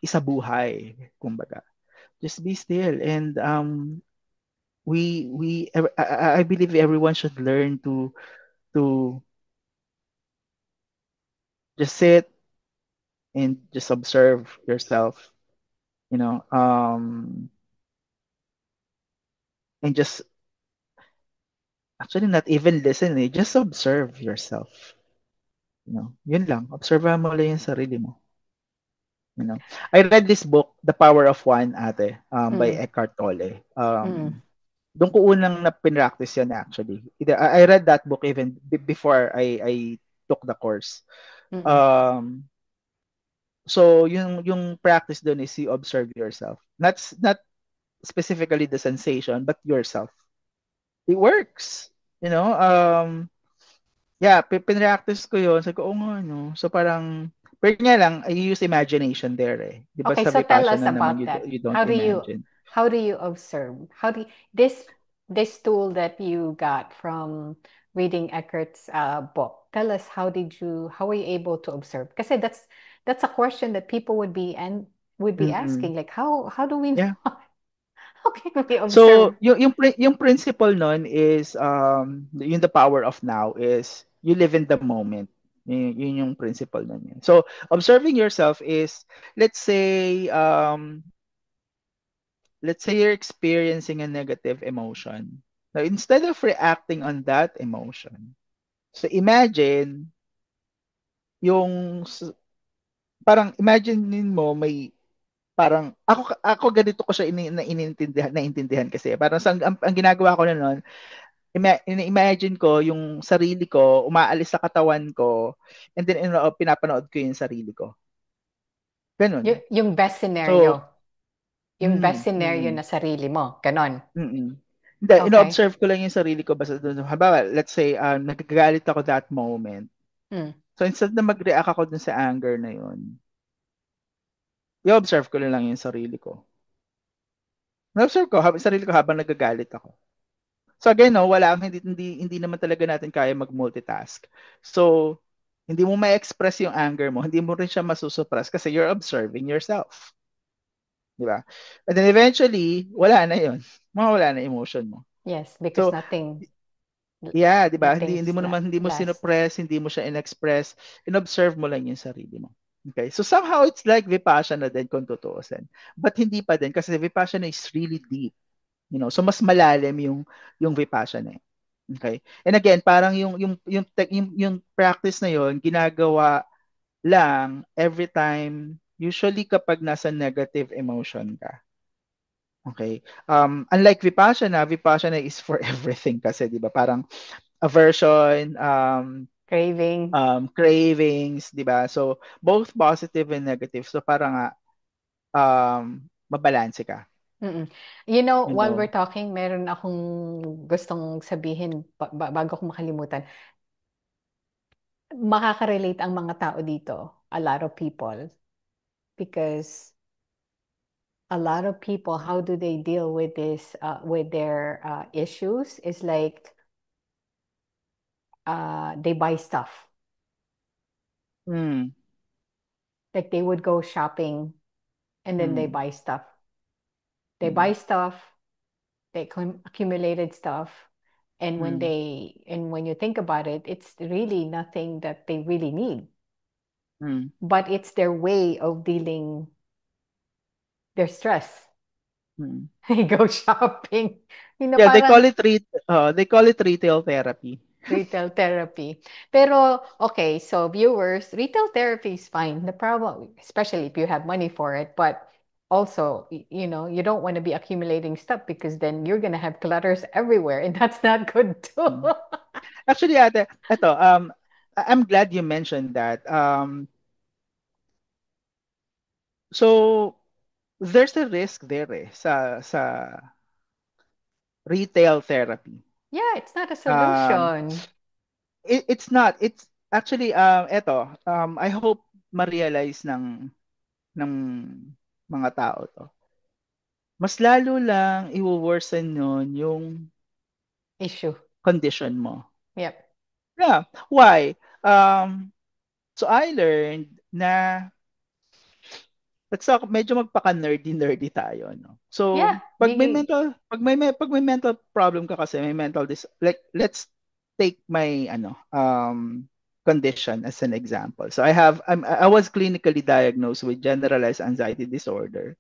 isabuhay, kumbaga. Just be still. And I believe everyone should learn to just sit and just observe yourself, you know, and just actually not even listen, just observe yourself. Yun lang. Observe mo lang yung sarili mo. I read this book, The Power of One, ate, by
Mm,
Eckhart Tolle.
mm,
Doon ko unang na pinractice yan actually. I read that book even before I took the course.
mm.
Um, so yung practice doon is you observe yourself. Not specifically the sensation, but yourself. It works. You know, yeah, pinractice ko yun. Sabi ko, oo nga, no. So parang, pero nga lang, I use imagination there eh. Di ba
Okay,
sa
so tell us
Vipassana naman,
about that.
you don't imagine.
How do you observe? This tool that you got from reading Eckhart's book? Tell us how were you able to observe? Because that's a question that people would be
Mm-mm.
asking, like how do we know?
Yeah.
How can we
So,
observe?
yung principle nun is, yung the power of now is, you live in the moment. Yun yung principle nun yun. So, observing yourself is, let's say, you're experiencing a negative emotion. Now, instead of reacting on that emotion, so imagine yung, parang imagine mo may, parang, ako ganito ko siya naiintindihan kasi, parang ang ginagawa ko na nun, imagine ko yung sarili ko, umaalis sa katawan ko, and then pinapanood ko yung sarili ko. Ganun.
Yung best scenario.
So,
Yung best scenario
mm.
na sarili mo. Ganon.
Mm. Hindi,
Okay.
ino-observe ko lang yung sarili ko basta doon. Halimbawa, let's say, nagagalit ako that moment.
Mm.
So, instead na mag-react ako dun sa anger na yun, i-observe ko na lang yung sarili ko. Na-observe ko, sarili ko habang nagagalit ako. So, again, no, hindi naman talaga natin kaya mag-multitask. So, hindi mo ma-express yung anger mo, hindi mo rin siya masusuppress kasi you're observing yourself. Di ba? And then eventually, wala na yun. Mawawala na emotion mo.
Yes, because
So,
nothing,
yeah, 'di ba? Hindi
nothing's
mo naman hindi mo
last.
sinuppress, hindi mo siya inexpress, inobserve mo lang yung sarili mo. Okay? So somehow it's like Vipassana din kung tutuusin. But hindi pa din kasi Vipassana is really deep, you know. So mas malalim yung Vipassana. Eh. Okay? And again, parang yung practice na yon ginagawa lang every time usually kapag nasa negative emotion ka. Okay? Unlike Vipassana is for everything kasi 'di ba? Parang aversion,
Craving.
cravings, 'di ba? So both positive and negative. So para nga mabalanse ka,
Mm-mm. You know,
you
while we're
know.
talking, meron akong gustong sabihin bago ko makalimutan. Makaka-relate ang mga tao dito, a lot of people, because a lot of people, how do they deal with this, with their issues? Is like they buy stuff.
Mm,
Like they would go shopping and then they
mm,
buy stuff. They buy
mm,
stuff, they accumulated stuff,
mm,
and when you think about it, it's really nothing that they really need.
mm,
But it's their way of dealing their stress.
mm.
They go shopping. You know,
Yeah,
parang
they call it retail therapy.
retail therapy. Pero, okay, so viewers, retail therapy is fine. The problem, especially if you have money for it, but also, you know, you don't want to be accumulating stuff because then you're going to have clutters everywhere, and that's not good too.
Mm. Actually, ate, eto, I'm glad you mentioned that. So there's a risk there sa retail therapy.
Yeah, it's not a
Um,
solution.
it's not. It's actually eto, I hope ma-realize ng mga tao to. Mas lalo lang i-worsen nun yung
Issue.
condition mo.
Yep.
Yeah. Why? So I learned na let's talk, medyo magpaka-nerdy tayo, no? So,
Yeah. The
pag may mental problem ka kasi, may mental like let's take my condition as an example. So I was clinically diagnosed with generalized anxiety disorder.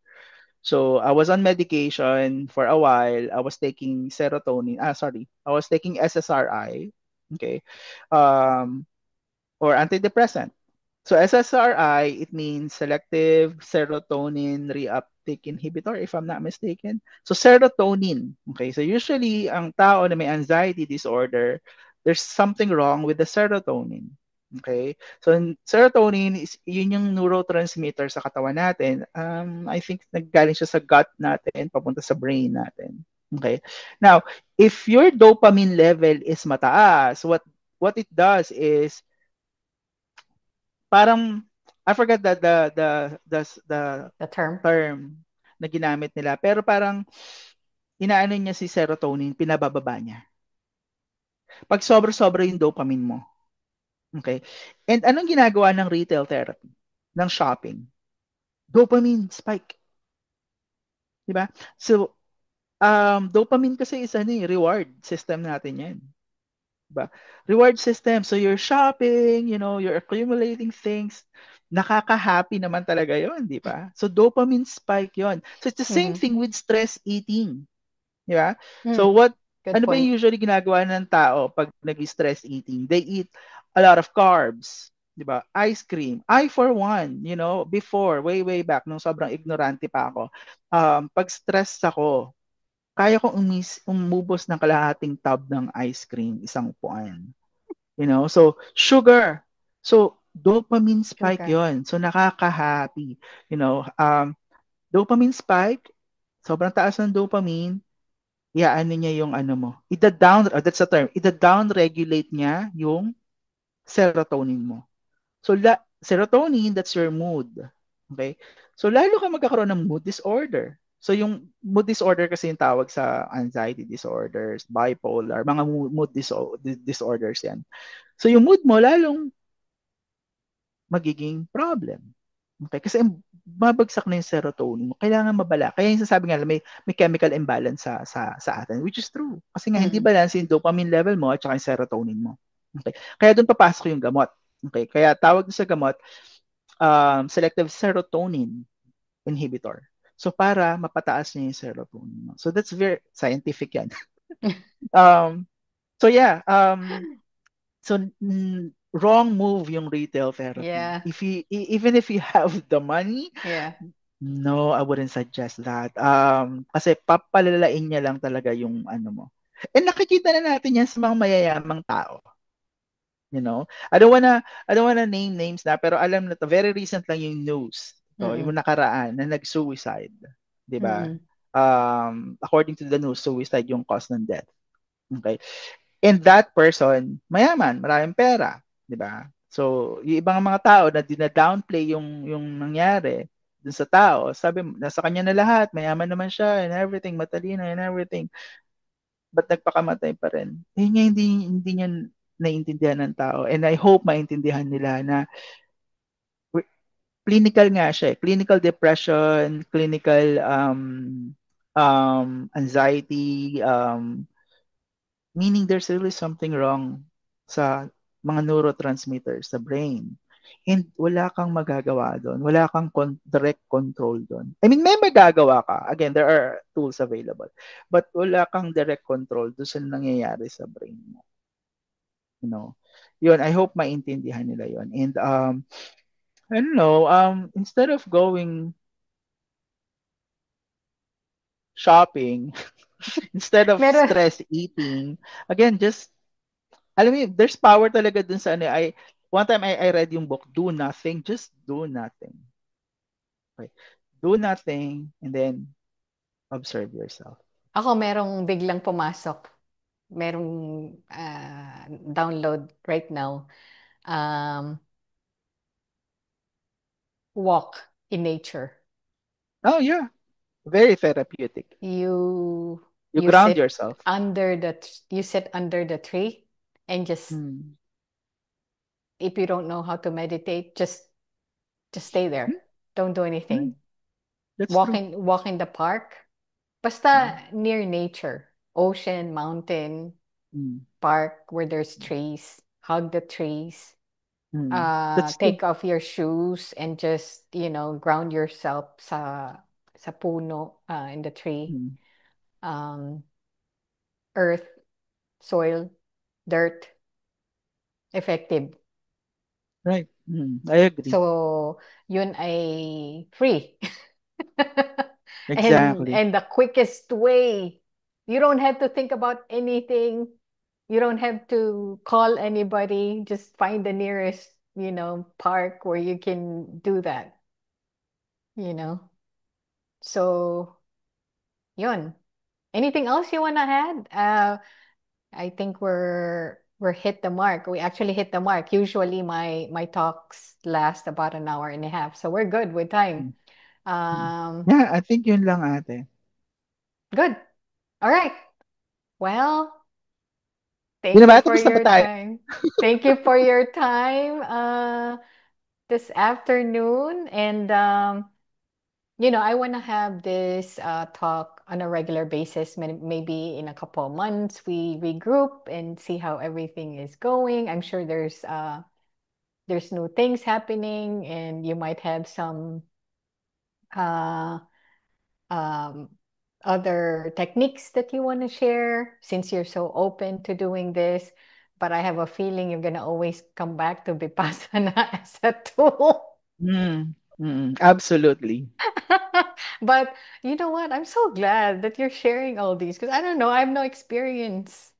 So I was on medication for a while. I was taking serotonin. Sorry. I was taking SSRI. Okay. Um, or antidepressant. So SSRI, it means selective serotonin reuptake inhibitor, if I'm not mistaken. So serotonin. Okay. So usually, ang tao na may anxiety disorder, there's something wrong with the serotonin. Okay. So serotonin is yun yung neurotransmitter sa katawan natin. I think naggaling siya sa gut natin, papunta sa brain natin. Okay. Now, if your dopamine level is mataas, what it does is parang I forgot the
the term.
term na ginamit nila pero parang inaano niya si serotonin, pinabababa niya. Pag sobra-sobra yung dopamine mo. Okay? And anong ginagawa ng retail therapy? Ng shopping? Dopamine spike. Di ba? So, dopamine kasi is ano, reward system natin yan. Ba? Reward system. So you're shopping, you're accumulating things. Nakaka-happy naman talaga 'yon, 'di ba? So dopamine spike 'yon. So it's the same
Mm-hmm.
thing with stress eating, 'di ba? So
Mm, good
ano ba
point.
yung usually ginagawa ng tao pag nag-stress eating? They eat a lot of carbs, 'di ba? Ice cream. I for one, before way back nung sobrang ignorante pa ako, pag stress ako, kaya kong umubos ng kalahating tub ng ice cream isang upuan. So sugar. So dopamine spike
Sugar.
'yon. So nakaka-happy. Dopamine spike, sobrang taas ng dopamine, iaano niya yung ano mo. That's the term. Ida-down regulate niya yung serotonin mo. So serotonin, that's your mood. Okay? So lalo ka magkakaroon ng mood disorder. So yung mood disorder kasi yung tawag sa anxiety disorders, bipolar, mga disorders yan. So yung mood mo lalong magiging problem. Okay? Kasi babagsak na yung serotonin mo. Kailangan mabala. Kaya yung sasabi nga, may chemical imbalance sa atin, which is true. Kasi nga, hindi
Mm-mm.
balance yung dopamine level mo at saka yung serotonin mo. Okay? Kaya doon papasok yung gamot. Okay? Kaya tawag doon sa gamot, selective serotonin inhibitor. So, para mapataas niya yung serotonin mo. So, that's very scientific yan. um, so, yeah. So, wrong move yung retail therapy.
Yeah,
Even if you have the money,
yeah.
no, I wouldn't suggest that. Kasi papalalain niya lang talaga yung ano mo. And nakikita na natin yan sa mga mayayamang tao. I don't wanna name names na, pero alam na to, very recent lang yung news. To, yung
Mm-mm.
nakaraan na nag-suicide. 'Di ba?
Mm-mm.
According to the news, suicide yung cause ng death. Okay? And that person, mayaman, maraming pera, 'di ba? So, yung ibang mga tao na dina-downplay yung nangyari dun sa tao, sabi, nasa kanya na lahat, mayaman naman siya and everything, matalino and everything, ba't nagpakamatay pa rin? Eh, nga hindi niya naiintindihan ng tao. And I hope maintindihan nila na clinical nga siya, eh. Clinical depression, clinical anxiety, meaning there's really something wrong sa mga neurotransmitters sa brain. And wala kang magagawa doon. Wala kang direct control doon. I mean, may magagawa ka. Again, there are tools available. But wala kang direct control doon sa nangyayari sa brain mo. You know? Yun, I hope maintindihan nila yun. And I don't know, instead of going shopping, instead of
Meron,
stress eating, again, just alam mo, there's power talaga dun sa ano. One time I read yung book, Do Nothing, just do nothing. Okay? Do nothing and then observe yourself.
ako merong biglang pumasok. Merong download right now. Um, walk in nature.
Oh yeah, very therapeutic. You
You
ground
sit
yourself.
you sit under the tree and just
Hmm.
if you don't know how to meditate, just stay there.
Hmm.
Don't do
Hmm.
anything.
That's true.
Walk in the park.
Hmm.
Basta near nature. Ocean, mountain,
Hmm.
park where there's trees. Hug the trees.
Hmm. That's true.
Take off your shoes and just, ground yourself sa puno, in the tree.
Hmm.
Um, earth, soil, dirt, effective.
Right. Hmm. I agree.
So, yun ay free. And
Exactly.
and the quickest way. You don't have to think about anything. You don't have to call anybody. Just find the nearest, park where you can do that, you know. So, yun. Anything else you want to add? I think we're hit the mark. We actually hit the mark. Usually my talks last about an hour and a half. So we're good with time.
Hmm. Hmm.
Um,
Yeah, I think yun lang ate.
good. All right. Well,
Yun
thank
na
you
ba?
for
Tapos na ba
your
tayo?
time. Thank you for your time this afternoon. And I want to have this talk on a regular basis. Maybe in a couple of months we regroup and see how everything is going. I'm sure there's new things happening, and you might have some uh, um, other techniques that you want to share since you're so open to doing this. But I have a feeling you're gonna always come back to Vipassana as a tool.
Mm, mm, absolutely.
But you know what? I'm so glad that you're sharing all these because I don't know, I have no experience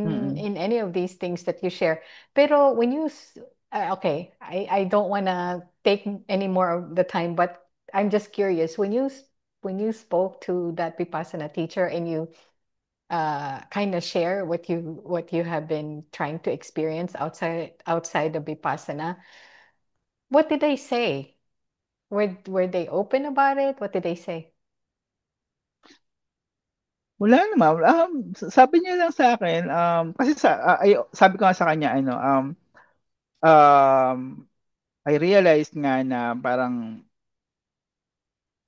Mm,
in any of these things that you share. Pero when okay, I don't want to take any more of the time, but I'm just curious when when you spoke to that Vipassana teacher and you kind of share what you have been trying to experience outside of Vipassana, what did they say? Were they open about it? What did they say?
wala naman, sabi niya lang sa akin, kasi sabi ko nga sa kanya ano, um, I realized nga na parang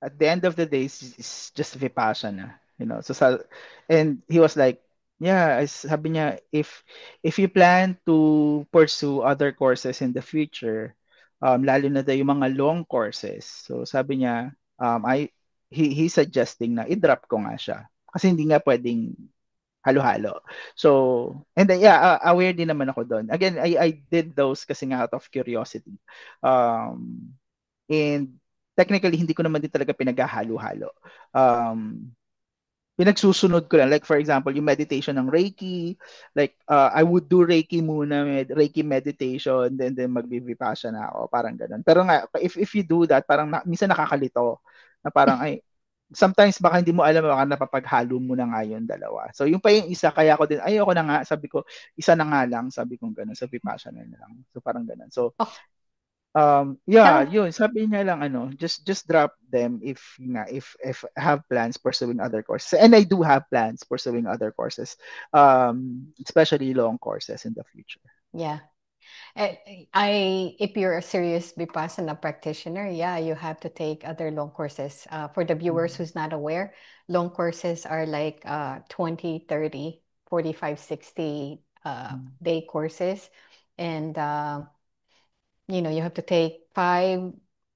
at the end of the day, it's just Vipassana, you know. And he was like, yeah, sabi niya, if you plan to pursue other courses in the future, lalo na daw yung mga long courses. So sabi niya, he's suggesting na i-drop ko nga siya. Kasi hindi nga pwedeng halo-halo. So, and yeah, aware din naman ako doon. Again, I did those kasi nga out of curiosity. Um, And technically, hindi ko naman din talaga pinaghahalo-halo. Um, Pinagsusunod ko lang. Like for example, yung meditation ng Reiki, like I would do Reiki muna, Reiki meditation, then magvivipassana ako, parang ganun. Pero nga, if you do that, parang minsan nakakalito na parang ay sometimes baka hindi mo alam baka napapaghalo mo na nga yung dalawa. So yung pa yung isa, kaya ko din, ayoko na nga, sabi ko, isa na nga lang, sabi ko gano'n, sa Vipassana na lang. So parang ganun. So
Oh,
yeah,
tell
yun. Sabi niya lang ano, just drop them if I have plans pursuing other courses. And I do have plans pursuing other courses. Especially long courses in the future.
yeah. If you're a serious Vipassana practitioner, yeah, you have to take other long courses. For the viewers
Mm,
who's not aware, long courses are like 20, 30, 45, 60
mm,
day courses. And you have to take 5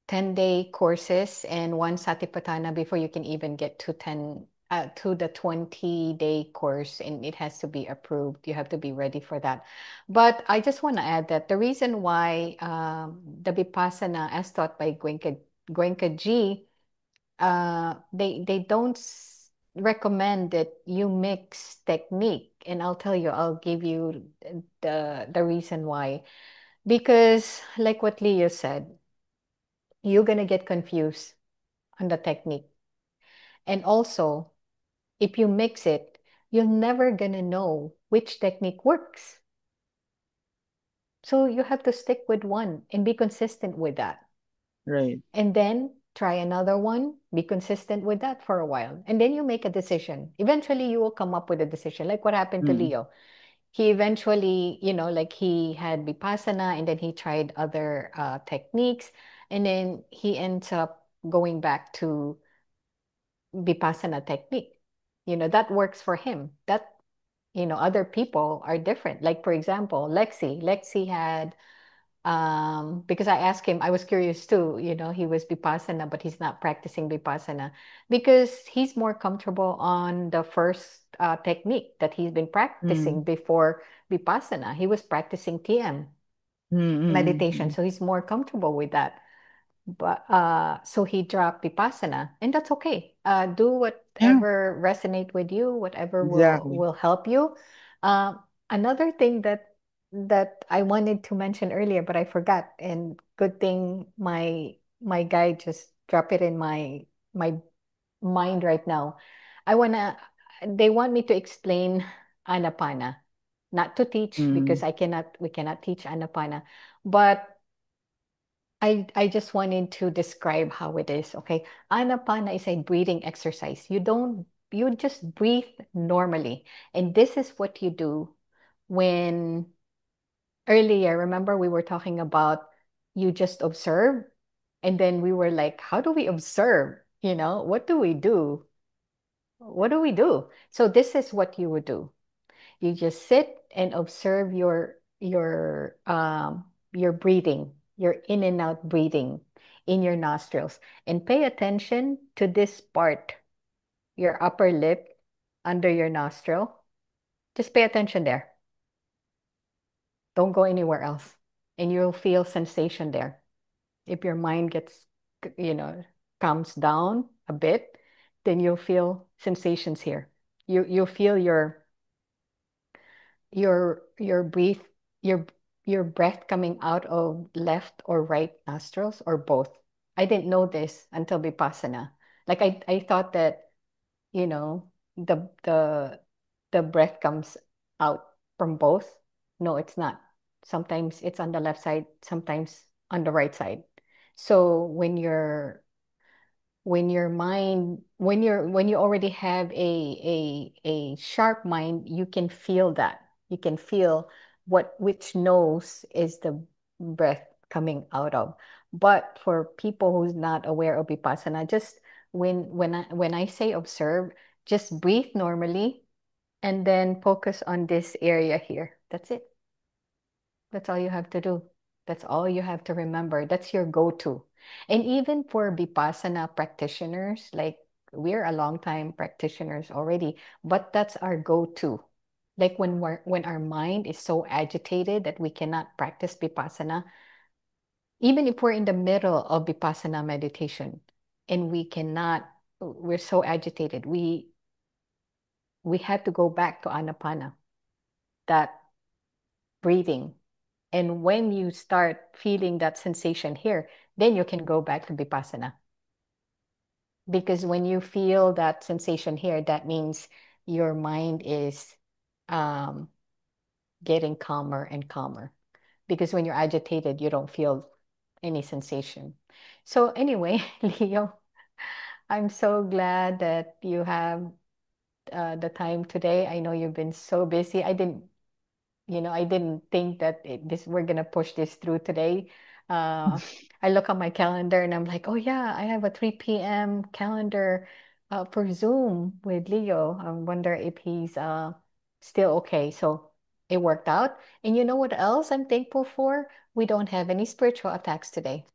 10-day courses and one satipatthana before you can even get to the 20-day course, and it has to be approved. You have to be ready for that. But I just want to add that the reason why the Vipassana as taught by Goenka Ji, they don't recommend that you mix technique, and I'll tell you, I'll give you the reason why. Because, like what Leo said, you're going to get confused on the technique. And also, if you mix it, you're never going to know which technique works. So you have to stick with one and be consistent with that.
right.
And then try another one, be consistent with that for a while. And then you make a decision. Eventually, you will come up with a decision, like what happened to
Mm,
Leo. He eventually, like he had Vipassana and then he tried other techniques. And then he ends up going back to Vipassana technique. That works for him. Other people are different. Like, for example, Lexi had because I asked him, I was curious too. He was Vipassana, but he's not practicing Vipassana because he's more comfortable on the first technique that he's been practicing
mm,
before Vipassana. He was practicing TM
mm, mm,
meditation,
mm.
so he's more comfortable with that. But so he dropped Vipassana, and that's okay. Do
Yeah,
whatever resonate with you, whatever will
exactly.
will help you. Another thing that I wanted to mention earlier, but I forgot, and good thing my guy just dropped it in my mind right now. I wanna They want me to explain Anapana, not to teach because
Mm,
we cannot teach Anapana, but I just wanted to describe how it is. Okay. Anapana is a breathing exercise. You just breathe normally. And this is what you do when earlier, remember we were talking about you just observe. And then we were like, how do we observe? What do we do? What do we do? So this is what you would do. You just sit and observe your breathing, your in and out breathing in your nostrils, and pay attention to this part, your upper lip under your nostril. Just pay attention there. Don't go anywhere else. And you'll feel sensation there. If your mind gets, you know, calms down a bit, then you'll feel sensations here. You'll feel your breath your your breath coming out of left or right nostrils or both. I didn't know this until Vipassana. Like I thought that, you know, the breath comes out from both. No, it's not. Sometimes it's on the left side, sometimes on the right side. So when you already have a sharp mind, you can feel that. You can feel what which nose is the breath coming out of. But for people who's not aware of Vipassana, just when I say observe, just breathe normally and then focus on this area here. That's it. That's all you have to do. That's all you have to remember. That's your go-to. And even for Vipassana practitioners, like we're a long time practitioners already, but that's our go-to. Like when our mind is so agitated that we cannot practice Vipassana, even if we're in the middle of Vipassana meditation and we're so agitated, we have to go back to Anapana, that breathing. And when you start feeling that sensation here, then you can go back to Vipassana. Because when you feel that sensation here, that means your mind is um, getting calmer and calmer. Because when you're agitated, you don't feel any sensation. So, anyway, Leo, I'm so glad that you have the time today. I know you've been so busy. I didn't think that we're gonna push this through today. Uh, I look on my calendar and I'm like, oh yeah, I have a 3 p.m. calendar for Zoom with Leo. I wonder if he's still okay. So it worked out. And you know what else I'm thankful for? We don't have any spiritual attacks today.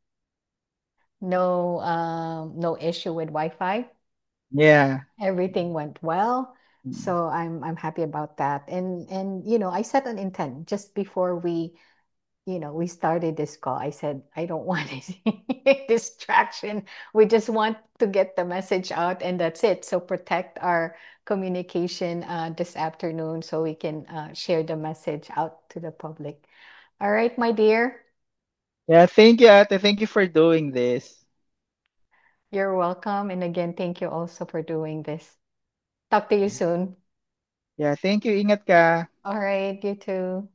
No issue with Wi-Fi.
Yeah.
Everything went well.
Mm.
So I'm happy about that. And I set an intent just before we started this call. I said, I don't want any distraction. We just want to get the message out, and that's it. So protect our communication this afternoon so we can share the message out to the public. All right, my dear,
Yeah, thank you, Ate. Thank you for doing this.
you're welcome. And again, thank you also for doing this. Talk to you soon.
Yeah, thank you. Ingat ka.
All right, you too.